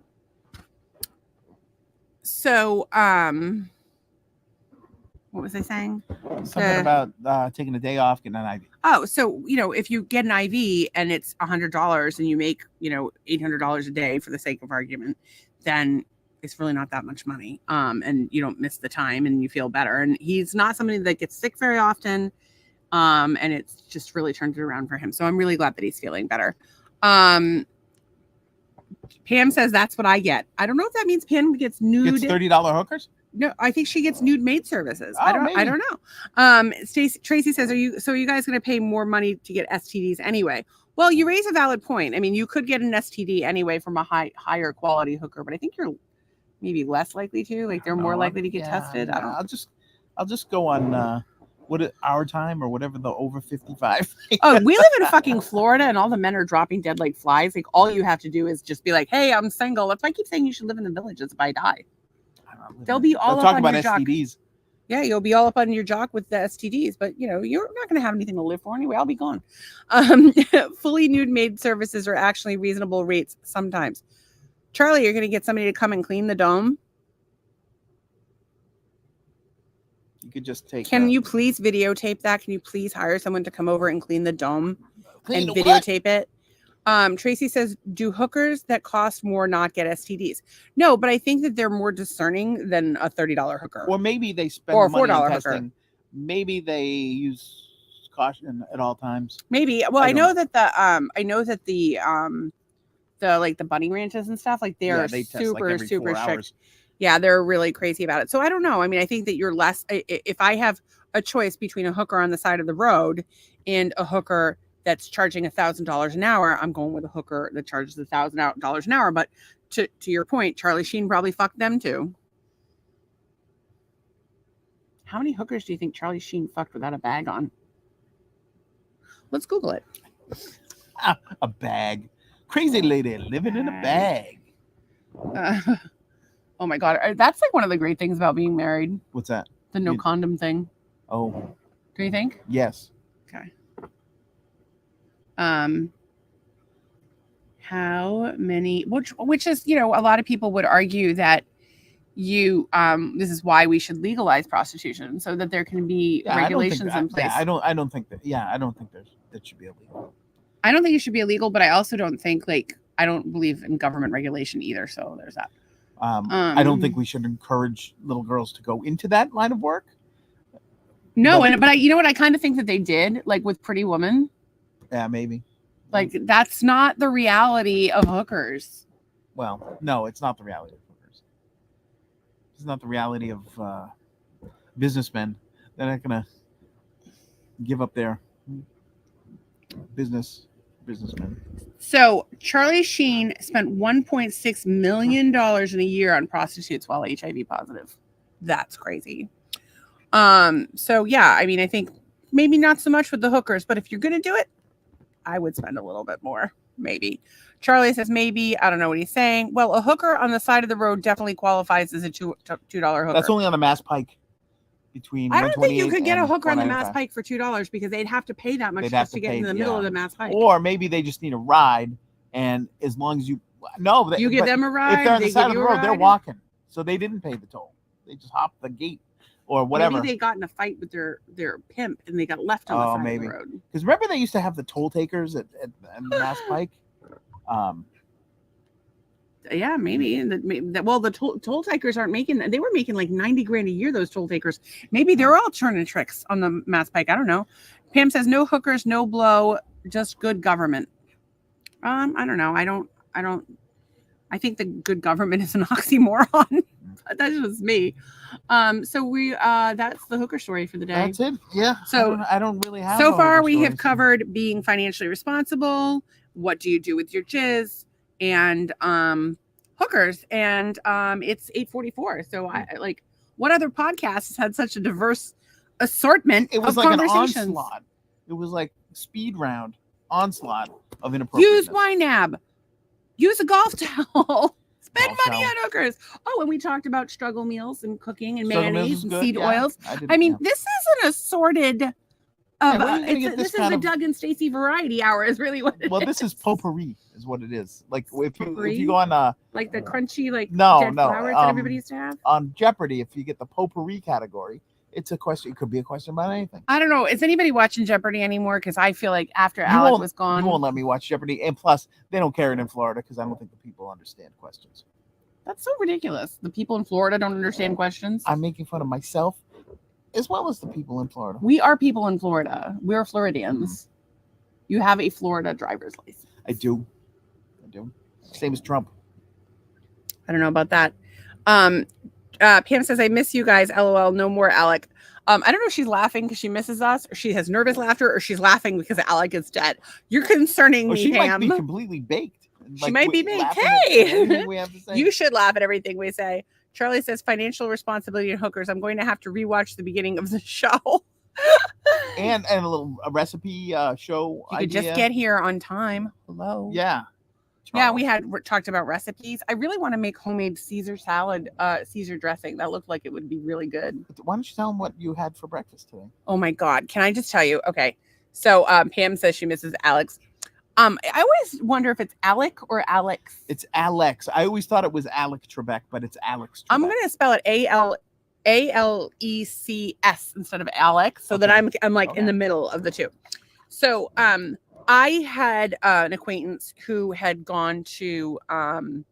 was I saying? Something about taking a day off, getting an IV. Oh, so, if you get an IV and it's $100 and you make, $800 a day for the sake of argument, then it's really not that much money. And you don't miss the time and you feel better. And he's not somebody that gets sick very often. And it's just really turned it around for him. So I'm really glad that he's feeling better. Pam says that's what I get. I don't know if that means Pam gets nude. It's $30 hookers? No, I think she gets nude maid services. Oh, I maybe. don't know. Tracy says, are you guys going to pay more money to get STDs anyway? Well, you raise a valid point. I mean, you could get an STD anyway from a higher quality hooker, but I think you're maybe less likely to. Like they're more likely to get tested. I don't. I'll just go on our time or whatever the over 55. Oh, we live in fucking Florida, and all the men are dropping dead like flies. Like all you have to do is just be like, "Hey, I'm single." That's why I keep saying you should live in the villages if I die. They'll be all up on your jock. STDs. Yeah, you'll be all up on your jock with the STDs, but you know, you're not going to have anything to live for anyway. I'll be gone. Fully nude maid services are actually reasonable rates sometimes. Charlie, you're going to get somebody to come and clean the dome. You could just take. Can you please videotape that? Can you please hire someone to come over and clean the dome and videotape it? Tracy says, do hookers that cost more not get STDs? No, but I think that they're more discerning than a $30 hooker. Or maybe they spend or a money on $4 testing. hooker. Maybe they use caution at all times. Maybe. Well, I know that the like the bunny ranches and stuff, like they're super strict. Yeah, they're really crazy about it. So I don't know. I mean, I think that you're less. If I have a choice between a hooker on the side of the road and a hooker that's charging $1,000 an hour, I'm going with a hooker that charges $1,000 an hour. But to your point, Charlie Sheen probably fucked them too. How many hookers do you think Charlie Sheen fucked without a bag on? Let's Google it. A bag. Crazy lady living in a bag. Oh my God. That's like one of the great things about being married. What's that? The no condom thing. Oh. Do you think? Yes. Okay. How many, which is, you know, a lot of people would argue that this is why we should legalize prostitution so that there can be regulations in place. I don't think that should be illegal. I don't think it should be illegal, but I also don't think I don't believe in government regulation either. So there's that. I don't think we should encourage little girls to go into that line of work. No, but you know what? I kind of think that they did, like with Pretty Woman. Yeah, maybe. Like that's not the reality of hookers. Well, no, it's not the reality of hookers. It's not the reality of businessmen. They're not gonna give up their businessmen. So Charlie Sheen spent $1.6 million in a year on prostitutes while HIV positive. That's crazy. So yeah, I mean, I think maybe not so much with the hookers, but if you're going to do it, I would spend a little bit more, maybe. Charlie says maybe. I don't know what he's saying. Well, a hooker on the side of the road definitely qualifies as a $2 hooker. That's only on the Mass Pike. I don't think you could get a hooker on the Mass Pike for $2 because they'd have to pay that much just to get in the middle of the Mass Pike. Or maybe they just need a ride, and as long as you give them a ride, if they're on the side of the road, they're walking, so they didn't pay the toll. They just hopped the gate or whatever. Maybe they got in a fight with their pimp and they got left on the side of the road. Because remember they used to have the toll takers at the Mass Pike. Yeah, maybe. Well, the toll takers aren't making. They were making like $90,000 a year. Those toll takers. Maybe they're all turning tricks on the Mass Pike. I don't know. Pam says no hookers, no blow, just good government. I don't know. I don't. I think the good government is an oxymoron. That's just me. So we that's the hooker story for the day. That's it. Yeah. So I don't really have. So far, we have covered being financially responsible. What do you do with your jizz? And hookers, and it's 8:44. So I like, what other podcast has had such a diverse assortment? It was of like an onslaught. It was like speed round onslaught of inappropriateness. Use YNAB. Use a golf towel. Spend money on hookers. Oh, and we talked about struggle meals and cooking and mayonnaise and seed oils. I mean, this is an assorted. This is a Doug and Stacy variety hour is really what it is. Well, this is potpourri is what it is. Like if you go on like the crunchy dead flowers that everybody used to have on Jeopardy, if you get the potpourri category, it's a question. It could be a question about anything. I don't know. Is anybody watching Jeopardy anymore? Because I feel like after Alec was gone, you won't let me watch Jeopardy. And plus, they don't carry it in Florida because I don't think the people understand questions. That's so ridiculous. The people in Florida don't understand questions. I'm making fun of myself as well as the people in Florida. We are people in Florida. We're Floridians. You have a Florida driver's license. I do. Same as Trump. I don't know about that. Pam says, I miss you guys. LOL. No more Alec. I don't know if she's laughing because she misses us, or she has nervous laughter, or she's laughing because Alec is dead. You're concerning me, she Pam. might be completely baked. She might be baked. laughing Hey! at everything we have to say. You should laugh at everything we say. Charlie says, financial responsibility and hookers. I'm going to have to rewatch the beginning of the show. and a little recipe show You could idea. just get here on time. Hello. Yeah. Yeah, we had talked about recipes. I really want to make homemade Caesar salad, Caesar dressing. That looked like it would be really good. Why don't you tell them what you had for breakfast today? Oh my God. Can I just tell you? Okay. So Pam says she misses Alex. I always wonder if it's Alec or Alex. It's Alex. I always thought it was Alec Trebek, but it's Alex Trebek. I'm going to spell it Alecs instead of Alex. So that I'm like in the middle of the two. So I had an acquaintance who had gone to some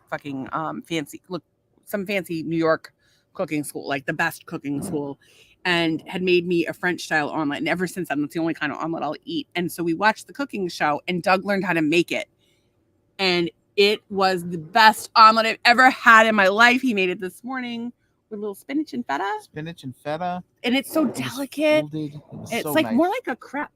fucking fancy New York cooking school, like the best cooking school, and had made me a French style omelet. And ever since then, that's the only kind of omelet I'll eat. And so we watched the cooking show, and Doug learned how to make it, and it was the best omelet I've ever had in my life. He made it this morning with a little spinach and feta. And it's so delicate. It's so like nice. More like a crepe.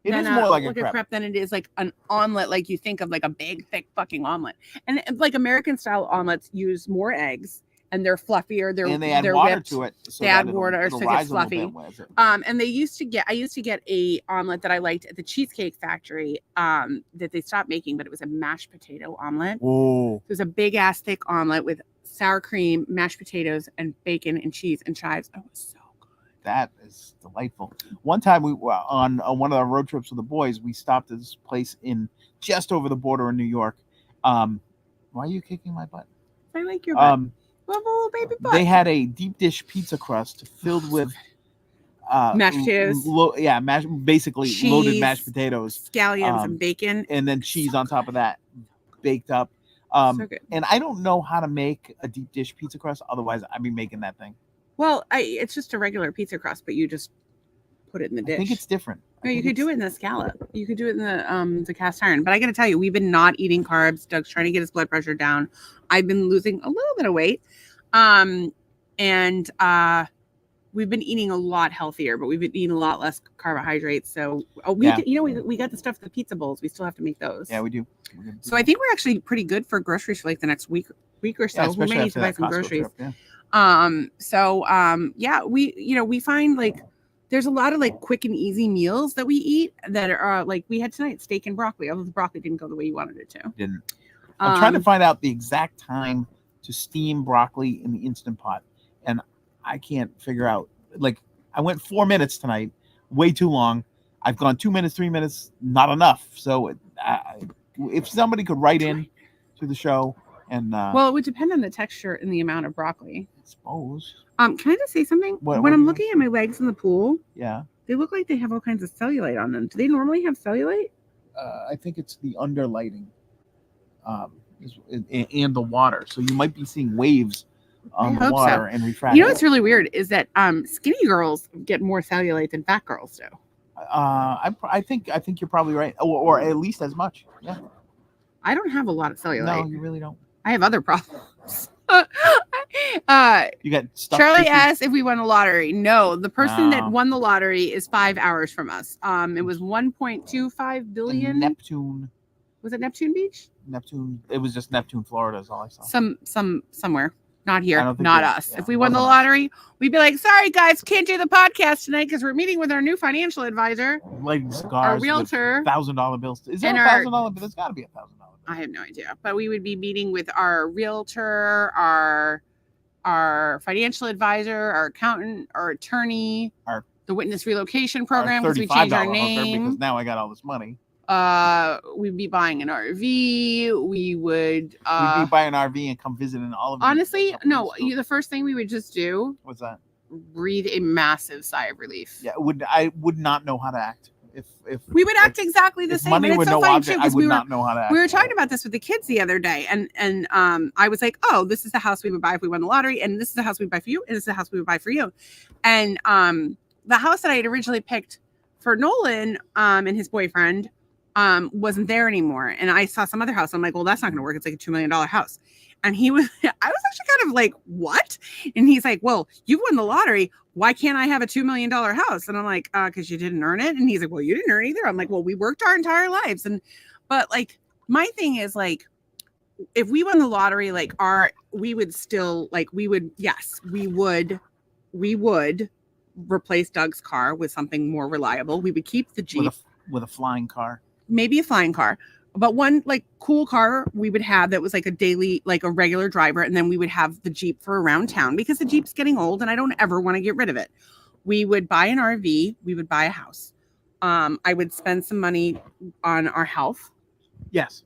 It is more like a crepe than it is like an omelet, like you think of like a big, thick fucking omelet. And like American style omelets use more eggs, and they're fluffier. And they add water whipped. to it. So they add water so it's fluffy. And I used to get a omelet that I liked at the Cheesecake Factory that they stopped making, but it was a mashed potato omelet. Oh. It was a big ass thick omelet with sour cream, mashed potatoes, and bacon and cheese and chives. Oh, it was so good. That is delightful. One time we were on one of our road trips with the boys, we stopped at this place in just over the border in New York. Why are you kicking my butt? I like your butt. Little baby butt. They had a deep dish pizza crust filled with mashed potatoes. Basically cheese, loaded mashed potatoes, scallions, and bacon, and then cheese on top of that, baked up. So good. And I don't know how to make a deep dish pizza crust. Otherwise, I'd be making that thing. Well, it's just a regular pizza crust, but you just put it in the dish. I think it's different. No, you could do it in the scallop. You could do it in the cast iron. But I got to tell you, we've been not eating carbs. Doug's trying to get his blood pressure down. I've been losing a little bit of weight, and we've been eating a lot healthier. But we've been eating a lot less carbohydrates. So we got the stuff, the pizza bowls. We still have to make those. Yeah, we do. So I think we're actually pretty good for groceries for like the next week or so. We may need to buy some groceries. Trip, yeah. We find like there's a lot of like quick and easy meals that we eat that are like we had tonight, steak and broccoli, although the broccoli didn't go the way you wanted it to. Didn't. I'm trying to find out the exact time to steam broccoli in the Instant Pot, and I can't figure out. Like I went 4 minutes tonight, way too long. I've gone 2 minutes, 3 minutes, not enough. So if somebody could write in to the show and well, it would depend on the texture and the amount of broccoli. I suppose. Can I just say something? When I'm looking at my legs in the pool, yeah, they look like they have all kinds of cellulite on them. Do they normally have cellulite? I think it's the underlighting, and the water. So you might be seeing waves on the water and refracting. You know what's really weird is that skinny girls get more cellulite than fat girls do. I think you're probably right, or at least as much. Yeah. I don't have a lot of cellulite. No, you really don't. I have other problems. You got stuff. Charlie asked if we won the lottery. No, the person that won the lottery is 5 hours from us. It was 1.25 billion. Neptune. Was it Neptune Beach? Neptune. It was just Neptune, Florida. Is all I saw. Somewhere. Not here. Not us. Yeah, if we won the lottery, we'd be like, sorry guys, can't do the podcast tonight because we're meeting with our new financial advisor, lighting cigars, our realtor, $1,000 bills. Is there $1,000 bill? There's got to be $1,000 bill. I have no idea, but we would be meeting with our realtor, our financial advisor, our accountant, our attorney, the witness relocation program because we changed our name. Because now I got all this money. We'd be buying an RV. We would we'd be buying an RV and come visiting all of them. Honestly, no. The first thing we would just do. What's that? Breathe a massive sigh of relief. Yeah, I would not know how to act if we would act exactly the same. Money and with no object, I would not know how to act. We were talking about this with the kids the other day, and I was like, oh, this is the house we would buy if we won the lottery, and this is the house we would buy for you, and this is the house we would buy for you, and the house that I had originally picked for Nolan and his boyfriend. wasn't there anymore. And I saw some other house. I'm like, well, that's not going to work. It's like a $2 million house. And I was actually kind of like, what? And he's like, well, you won the lottery. Why can't I have a $2 million house? And I'm like, because you didn't earn it. And he's like, well, you didn't earn it either. I'm like, well, we worked our entire lives. But like, my thing is like, if we won the lottery, like we would replace Doug's car with something more reliable. We would keep the Jeep with a flying car, maybe a flying car, but one like cool car we would have that was like a daily, like a regular driver. And then we would have the Jeep for around town because the Jeep's getting old and I don't ever want to get rid of it. We would buy an RV. We would buy a house. I would spend some money on our health. Yes.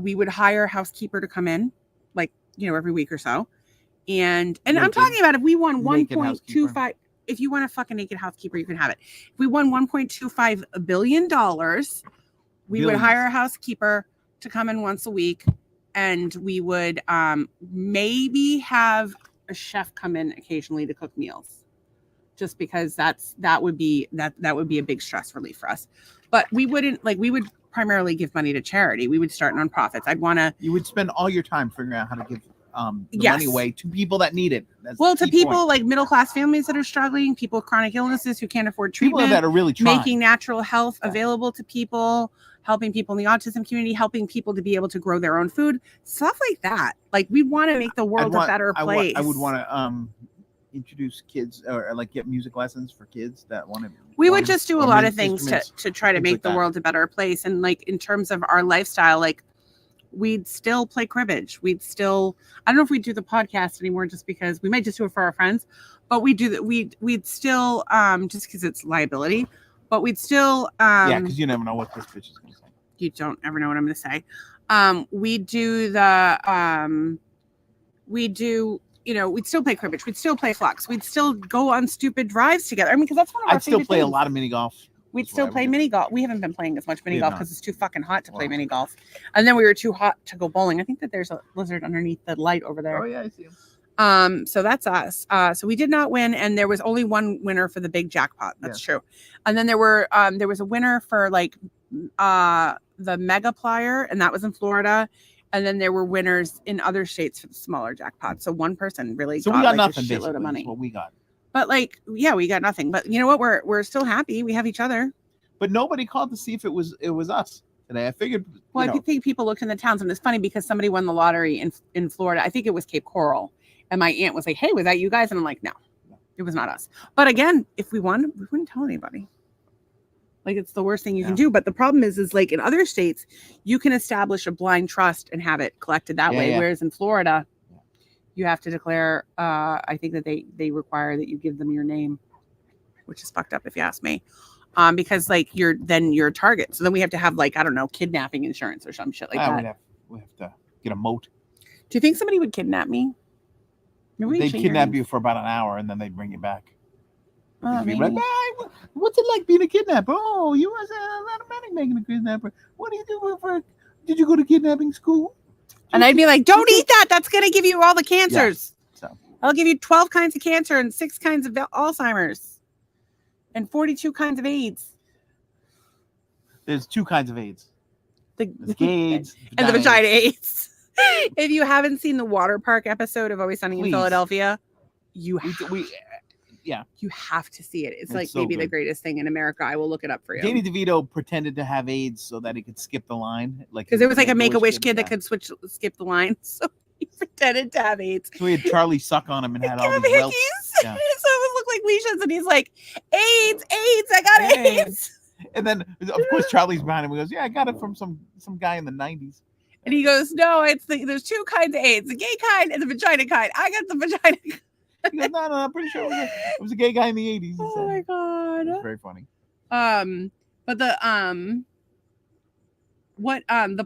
We would hire a housekeeper to come in, like, every week or so. And I'm talking about if we won 1.25, if you want a fucking naked housekeeper, you can have it. If we won $1.25 billion, we would hire a housekeeper to come in once a week. And we would maybe have a chef come in occasionally to cook meals, just because that would be a big stress relief for us. But we would primarily give money to charity. We would start nonprofits. You would spend all your time figuring out how to give money away to people that need it. That's to people like middle-class families that are struggling, people with chronic illnesses who can't afford treatment, people that are really trying. Making natural health available to people, helping people in the autism community, helping people to be able to grow their own food, stuff like that. Like, we want to make the world a better place. I would want to introduce kids or like get music lessons for kids that want to. We would just do a lot of things to try to make the world a better place. And like, in terms of our lifestyle, like, we'd still play cribbage. I don't know if we'd do the podcast anymore, just because we might just do it for our friends, but we do that. We'd still, just because it's liability, but we'd still, because you never know what this bitch is going to say. You don't ever know what I'm going to say. We'd still play cribbage. We'd still play flux. We'd still go on stupid drives together. I mean, because that's one of our favorite I'd still play things. a lot of mini golf. We'd still play mini golf. We haven't been playing as much mini golf because it's too fucking hot to play mini golf. And then we were too hot to go bowling. I think that there's a lizard underneath the light over there. Oh yeah, I see him. So that's us. So we did not win, and there was only one winner for the big jackpot. That's true. And then there was a winner for like the mega plier, and that was in Florida. And then there were winners in other states for the smaller jackpot. So one person really got, we got like nothing, a shitload of money. That's what we got. But like, yeah, we got nothing. But you know what? We're still happy. We have each other. But nobody called to see if it was us today. I figured. Well, I think people looked in the towns, and it's funny because somebody won the lottery in Florida. I think it was Cape Coral, and my aunt was like, "Hey, was that you guys?" And I'm like, "No, it was not us." But again, if we won, we wouldn't tell anybody. Like, it's the worst thing you can do. But the problem is like in other states, you can establish a blind trust and have it collected that way. Whereas in Florida, you have to declare. I think that they require that you give them your name, which is fucked up if you ask me. Because like you're a target. So then we have to have, like, I don't know, kidnapping insurance or some shit like that. We have to get a moat. Do you think somebody would kidnap me? They'd kidnap you for about an hour and then they'd bring you back. Be like, hey, what's it like being a kidnapper? Oh, you was a lot of money making a kidnapper. What do you do did you go to kidnapping school? And I'd be like, don't eat that. That's going to give you all the cancers. Yeah. So I'll give you 12 kinds of cancer and 6 kinds of Alzheimer's and 42 kinds of AIDS. There's 2 kinds of AIDS. The gay AIDS and the vagina AIDS. If you haven't seen the water park episode of Always Sunny in Philadelphia, you have to see it. It's like so maybe the greatest thing in America. I will look it up for you. Danny DeVito pretended to have AIDS so that he could skip the line, like because there was like a Make-A-Wish kid that could skip the line, so he pretended to have AIDS. So he had Charlie suck on him and had all these welts. Yeah. So it would look like lesions, and he's like, AIDS, I got AIDS. And then of course Charlie's behind him. He goes, "Yeah, I got it from some guy in the 90s." And he goes, "No, there's 2 kinds of AIDS: the gay kind and the vagina kind. I got the vagina kind." He goes, no, I'm pretty sure it was a gay guy in the 80s. Oh my god, it's very funny. But the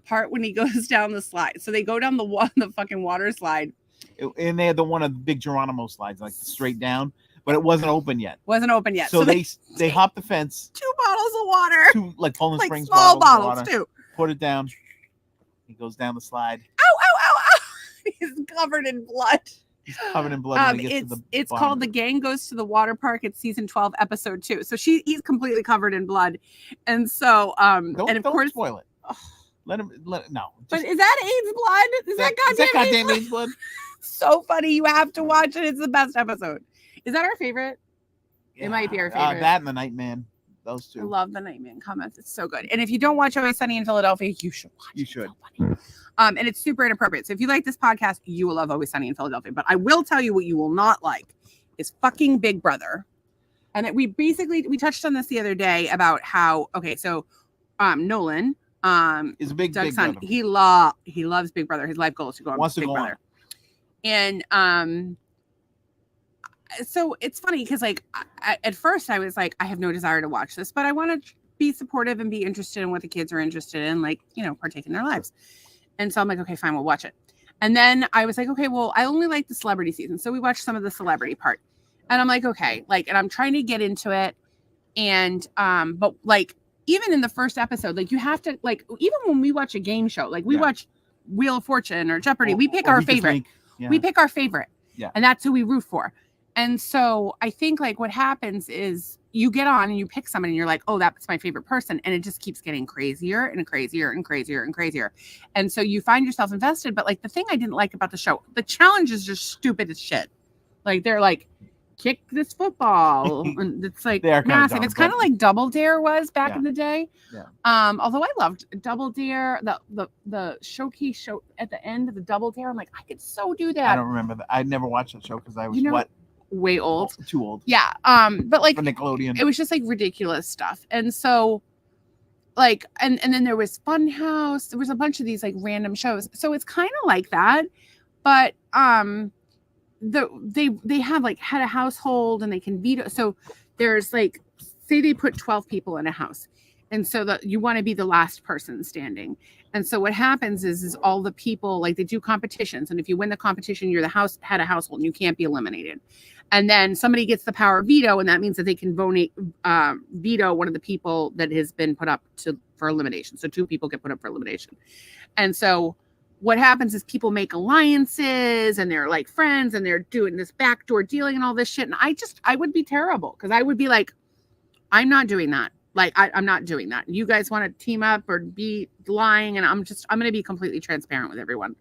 part when he goes down the slide. So they go down the fucking water slide, and they had the one of the big Geronimo slides, like straight down, but it wasn't open yet. So they hopped the fence. 2 bottles of water. 2 like Poland Springs small bottles too. Put it down. He goes down the slide. Ow! He's covered in blood. He's covered in blood when he gets to the It's bottom. called The Gang Goes to the Water Park. It's season 12, episode 2. So he's completely covered in blood. And so Don't course spoil it. Let him no. But is that AIDS blood? Is that goddamn AIDS blood? So funny. You have to watch it. It's the best episode. Is that our favorite? It might be our favorite. That and the Nightman. Those two. I love the Nightman comments. It's so good. And if you don't watch Always Sunny in Philadelphia, you should watch it. You should. It's so funny. And it's super inappropriate. So if you like this podcast, you will love Always Sunny in Philadelphia. But I will tell you what you will not like is fucking Big Brother. And we touched on this the other day about how, Nolan, is a big Doug's Big son. Brother. He loves Big Brother. His life goal is to go on Big Brother. And so it's funny because at first I was like, I have no desire to watch this, but I want to be supportive and be interested in what the kids are interested in, partake in their lives. And so I'm like, okay, fine, we'll watch it. And then I was like, okay, well, I only like the celebrity season. So we watched some of the celebrity part. And I'm like, okay, and I'm trying to get into it. And but even in the first episode, you have to even when we watch a game show, we watch Wheel of Fortune or Jeopardy, we pick our favorite. We pick our favorite. Yeah. And that's who we root for. And so I think what happens is you get on and you pick someone and you're like, oh, that's my favorite person. And it just keeps getting crazier and crazier and crazier and crazier. And so you find yourself invested. But the thing I didn't like about the show, the challenge is just stupid as shit. They're kick this football. And it's massive. It's kind of like Double Dare was back in the day. Yeah. Although I loved Double Dare, the showcase show at the end of the Double Dare. I'm like, I could so do that. I don't remember that. I never watched that show because I was way old. Too old. Yeah. But for Nickelodeon. It was just ridiculous stuff. And so and then there was Funhouse. There was a bunch of these random shows. So it's kind of like that. But they have head of household and they can veto. So there's say they put 12 people in a house. And so that you want to be the last person standing. And so what happens is all the people, they do competitions. And if you win the competition, you're the head of household and you can't be eliminated. And then somebody gets the power of veto. And that means that they can veto one of the people that has been put up for elimination. So 2 people get put up for elimination. And so what happens is people make alliances and they're friends and they're doing this backdoor dealing and all this shit. And I would be terrible because I would be I'm not doing that. I'm not doing that. You guys want to team up or be lying, and I'm going to be completely transparent with everyone.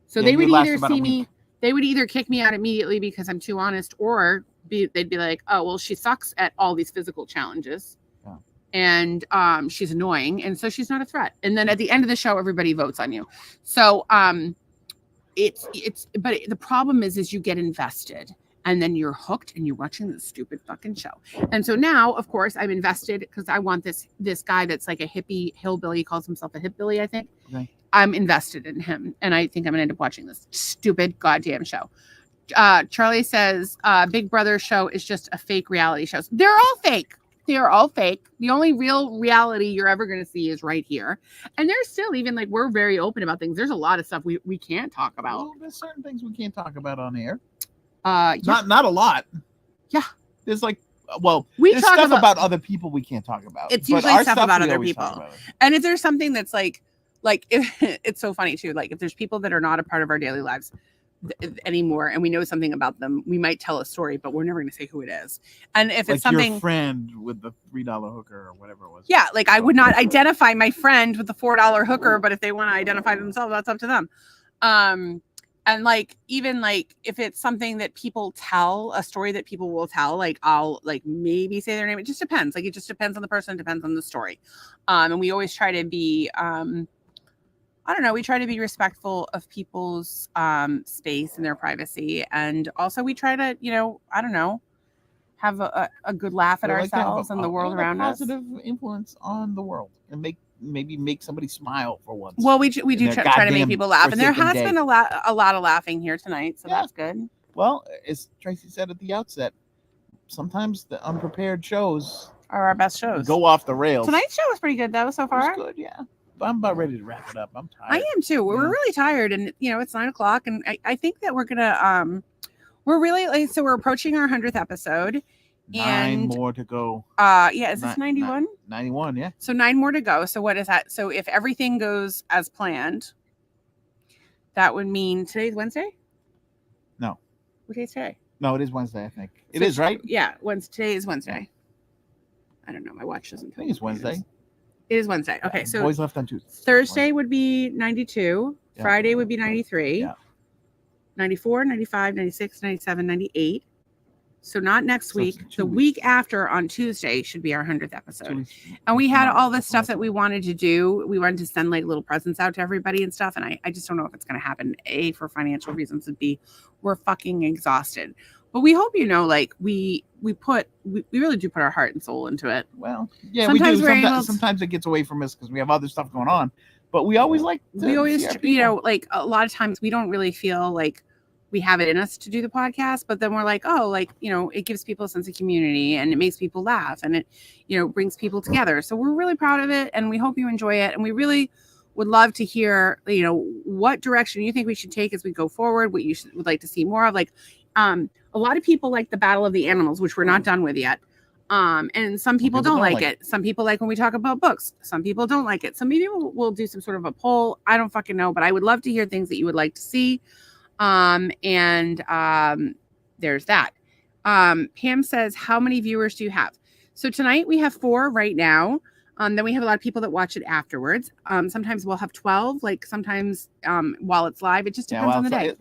So they would either see me, they would either kick me out immediately because I'm too honest, or they'd be like, oh, well, she sucks at all these physical challenges. Yeah. And she's annoying, and so she's not a threat. And then at the end of the show, everybody votes on you. So but the problem is you get invested. And then you're hooked and you're watching this stupid fucking show. And so now, of course, I'm invested because I want this guy that's a hippie hillbilly. He calls himself a hipbilly, I think. Okay. I'm invested in him. And I think I'm going to end up watching this stupid goddamn show. Charlie says, Big Brother show is just a fake reality show. They're all fake. They're all fake. The only real reality you're ever going to see is right here. And there's still even we're very open about things. There's a lot of stuff we can't talk about. Well, there's certain things we can't talk about on air. Yeah. Not a lot. Yeah. There's there's talk stuff about other people we can't talk about. It's usually stuff about other people. And if there's something that's it's so funny too. If there's people that are not a part of our daily lives anymore and we know something about them, we might tell a story, but we're never going to say who it is. And if it's something your friend with the $3 hooker or whatever it was. Yeah. I would not identify my friend with the $4 hooker, but if they want to identify themselves, that's up to them. And even if it's something that people tell, a story that people will tell, I'll maybe say their name. It just depends. It just depends on the person, depends on the story. And we always try to be, we try to be respectful of people's space and their privacy. And also we try to, have a good laugh at ourselves and the world around us. Positive influence on the world and maybe make somebody smile for once. Well, we do try to make people laugh, and there has been a lot of laughing here tonight, so that's good. Well, as Tracy said at the outset, sometimes the unprepared shows are our best shows. Go off the rails. Tonight's show was pretty good though so far. It was good, yeah. I'm about ready to wrap it up. I'm tired. I am too. We're really tired, and it's 9:00, and I think that we're gonna we're really so we're approaching our 100th episode. 9 more to go. Is this 91? 91, yeah. So 9 more to go. So what is that? So if everything goes as planned, that would mean today's Wednesday? No. What day is today? No, it is Wednesday, I think. It So is, right? Yeah, today is Wednesday. I don't know. My watch doesn't I think it's Wednesday. It is Wednesday. Okay, Yeah, so boys left on Tuesday. Thursday would be 92. Yeah. Friday would be 93. Yeah. 94, 95, 96, 97, 98. So not next So it's week. 2 The weeks. week after on Tuesday should be our 100th 2 episode. weeks. And we had No, all this that's stuff that awesome. we wanted to do. We wanted to send like little presents out to everybody and stuff. And I just don't know if it's going to happen. A, for financial reasons, and B, we're fucking exhausted. But we hope you know, like we really do put our heart and soul into it. Well, yeah, Sometimes we we're do. able Sometimes, to- sometimes it gets away from us because we have other stuff going on. But we always like to We always, see our you people. know, like a lot of times we don't really feel like we have it in us to do the podcast, but then we're like, oh, like, you know, it gives people a sense of community and it makes people laugh and it, you know, brings people together. So we're really proud of it and we hope you enjoy it. And we really would love to hear, you know, what direction you think we should take as we go forward, what you would like to see more of. Like, a lot of people like the Battle of the Animals, which we're not done with yet. And some people don't like it. Some people like when we talk about books. Some people don't like it. So maybe we'll do some sort of a poll. I don't fucking know, but I would love to hear things that you would like to see. There's that. Pam says, how many viewers do you have? So tonight we have 4 right now. Then we have a lot of people that watch it afterwards. Sometimes we'll have 12, like sometimes while it's live. It just depends on the day.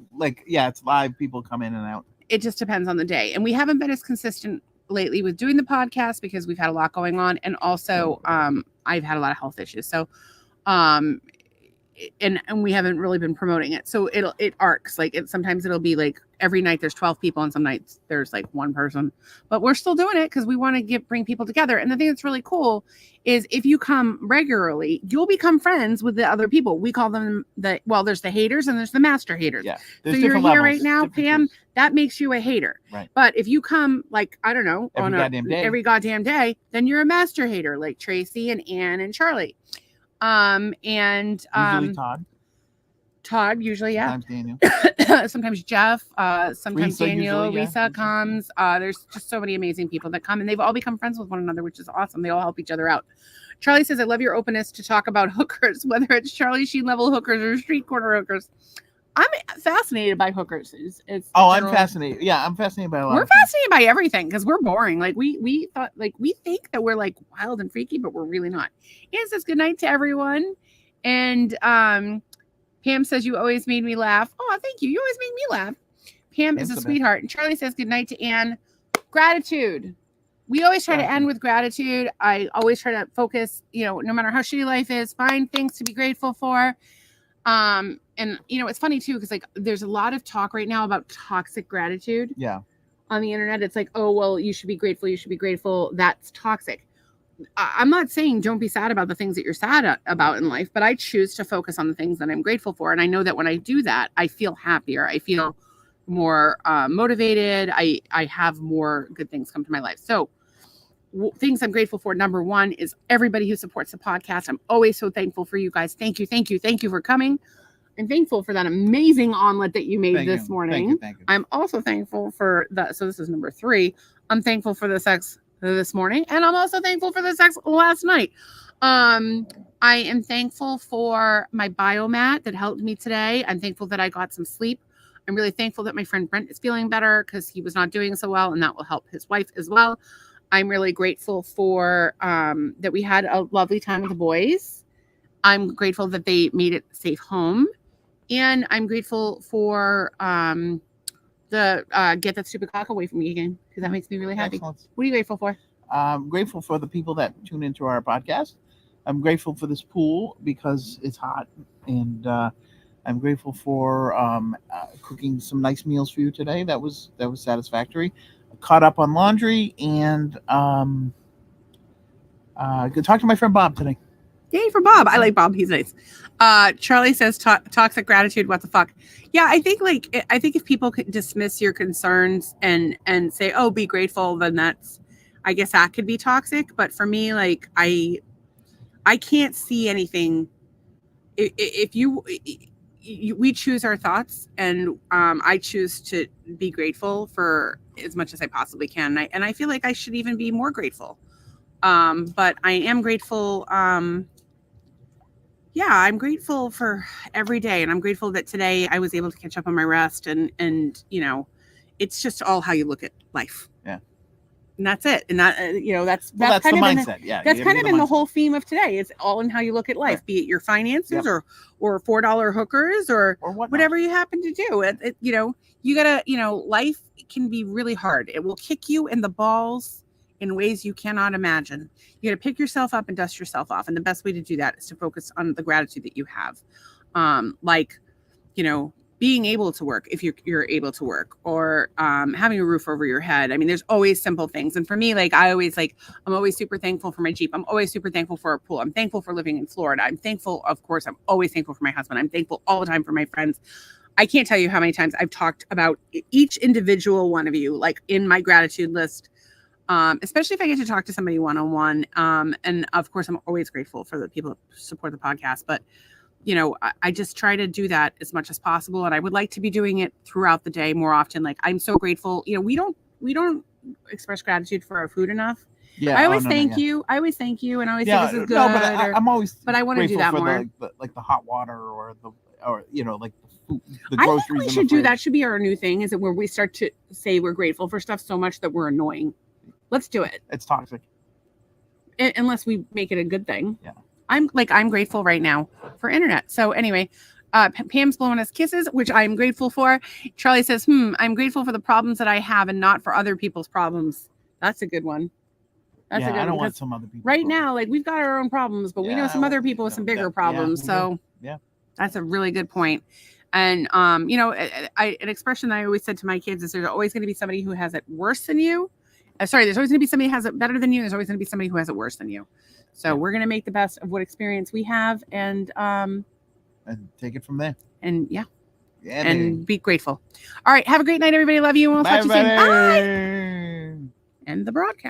It's live. People come in and out. It just depends on the day. And we haven't been as consistent lately with doing the podcast because we've had a lot going on. And also I've had a lot of health issues. So and we haven't really been promoting it. So it arcs. Like sometimes it'll be like every night there's 12 people and some nights there's like 1 person. But we're still doing it because we want to bring people together. And the thing that's really cool is if you come regularly, you'll become friends with the other people. We call them there's the haters and there's the master haters. Yeah. So you're here right now, Pam, that makes you a hater. Right. But if you come like, I don't know, every goddamn day, then you're a master hater like Tracy and Ann and Charlie. Usually Todd, usually, yeah. Sometimes Daniel. Sometimes Jeff, sometimes Risa Daniel, usually, yeah. Risa comes. There's just so many amazing people that come and they've all become friends with one another, which is awesome. They all help each other out. Charlie says, I love your openness to talk about hookers, whether it's Charlie Sheen level hookers or street corner hookers. I'm fascinated by hookers. I'm fascinated. Yeah, I'm fascinated by a lot. We're fascinated by everything because we're boring. Like we thought, like we think that we're like wild and freaky, but we're really not. Anne says good night to everyone, and Pam says you always made me laugh. Oh, thank you. You always make me laugh. Pam is a sweetheart, and Charlie says good night to Anne. Gratitude. We always try to end with gratitude. I always try to focus. You know, no matter how shitty life is, find things to be grateful for. And you know, it's funny too, because like there's a lot of talk right now about toxic gratitude. Yeah. On the internet, it's like, oh, well, you should be grateful. You should be grateful. That's toxic. I'm not saying don't be sad about the things that you're sad about in life, but I choose to focus on the things that I'm grateful for. And I know that when I do that, I feel happier. I feel more motivated. I have more good things come to my life. So things I'm grateful for. Number 1 is everybody who supports the podcast. I'm always so thankful for you guys. Thank you. Thank you. Thank you for coming. I'm thankful for that amazing omelet that you made this morning. Thank you. I'm also thankful for so this is number 3. I'm thankful for the sex this morning. And I'm also thankful for the sex last night. I am thankful for my biomat that helped me today. I'm thankful that I got some sleep. I'm really thankful that my friend Brent is feeling better because he was not doing so well, and that will help his wife as well. I'm really grateful for that we had a lovely time with the boys. I'm grateful that they made it safe home. And I'm grateful for the get that stupid cock away from me again, because that makes me really happy. Excellent. What are you grateful for? I'm grateful for the people that tune into our podcast. I'm grateful for this pool because it's hot. And I'm grateful for cooking some nice meals for you today. That was satisfactory. Caught up on laundry and good talk to my friend Bob today. Yay for Bob. I like Bob. He's nice. Charlie says toxic gratitude. What the fuck? Yeah, I think if people could dismiss your concerns and say, oh, be grateful, then I guess that could be toxic. But for me, like I can't see anything. If we choose our thoughts, and I choose to be grateful for as much as I possibly can. And I feel like I should even be more grateful. But I am grateful. I'm grateful for every day. And I'm grateful that today I was able to catch up on my rest. And you know, It's just all how you look at life. Yeah. And that's it. And that, that's That's kind the of mindset. Yeah. that's you kind gotta of be the mindset. whole theme of today. It's all in how you look at life, Right. be it your finances Yep. or $4 hookers or Or whatever you happen to do. You gotta, life can be really hard. It will kick you in the balls in ways you cannot imagine. You gotta pick yourself up and dust yourself off. And the best way to do that is to focus on the gratitude that you have. Being able to work if you're able to work, or having a roof over your head. I mean, there's always simple things. And for me, I'm always super thankful for my Jeep. I'm always super thankful for a pool. I'm thankful for living in Florida. I'm always thankful for my husband. I'm thankful all the time for my friends. I can't tell you how many times I've talked about each individual one of you, like in my gratitude list, especially if I get to talk to somebody one-on-one. And of course, I'm always grateful for the people who support the podcast, but I just try to do that as much as possible. And I would like to be doing it throughout the day more often. Like, I'm so grateful. We don't express gratitude for our food enough. Yeah. I always thank you. I always thank you. And I always say this is good. No, but I'm always. But I want to do that for more. the hot water or the food, the I groceries. think we in should the do fridge. that. Should be our new thing. Is it where we start to say we're grateful for stuff so much that we're annoying? Let's do it. It's toxic. Unless we make it a good thing. Yeah. I'm grateful right now for internet. So anyway, Pam's blowing us kisses, which I'm grateful for. Charlie says, I'm grateful for the problems that I have and not for other people's problems. That's a good one. That's a good I don't one. want some other people. Right now, like, we've got our own problems, but we know some other people with some bigger problems. So that's a really good point. And, an expression I always said to my kids is there's always going to be somebody who has it worse than you. There's always going to be somebody who has it better than you. There's always going to be somebody who has it worse than you. So we're going to make the best of what experience we have and take it from there. And and be grateful. All right. Have a great night, everybody. Love you. And we'll talk to you soon. Bye. End the broadcast.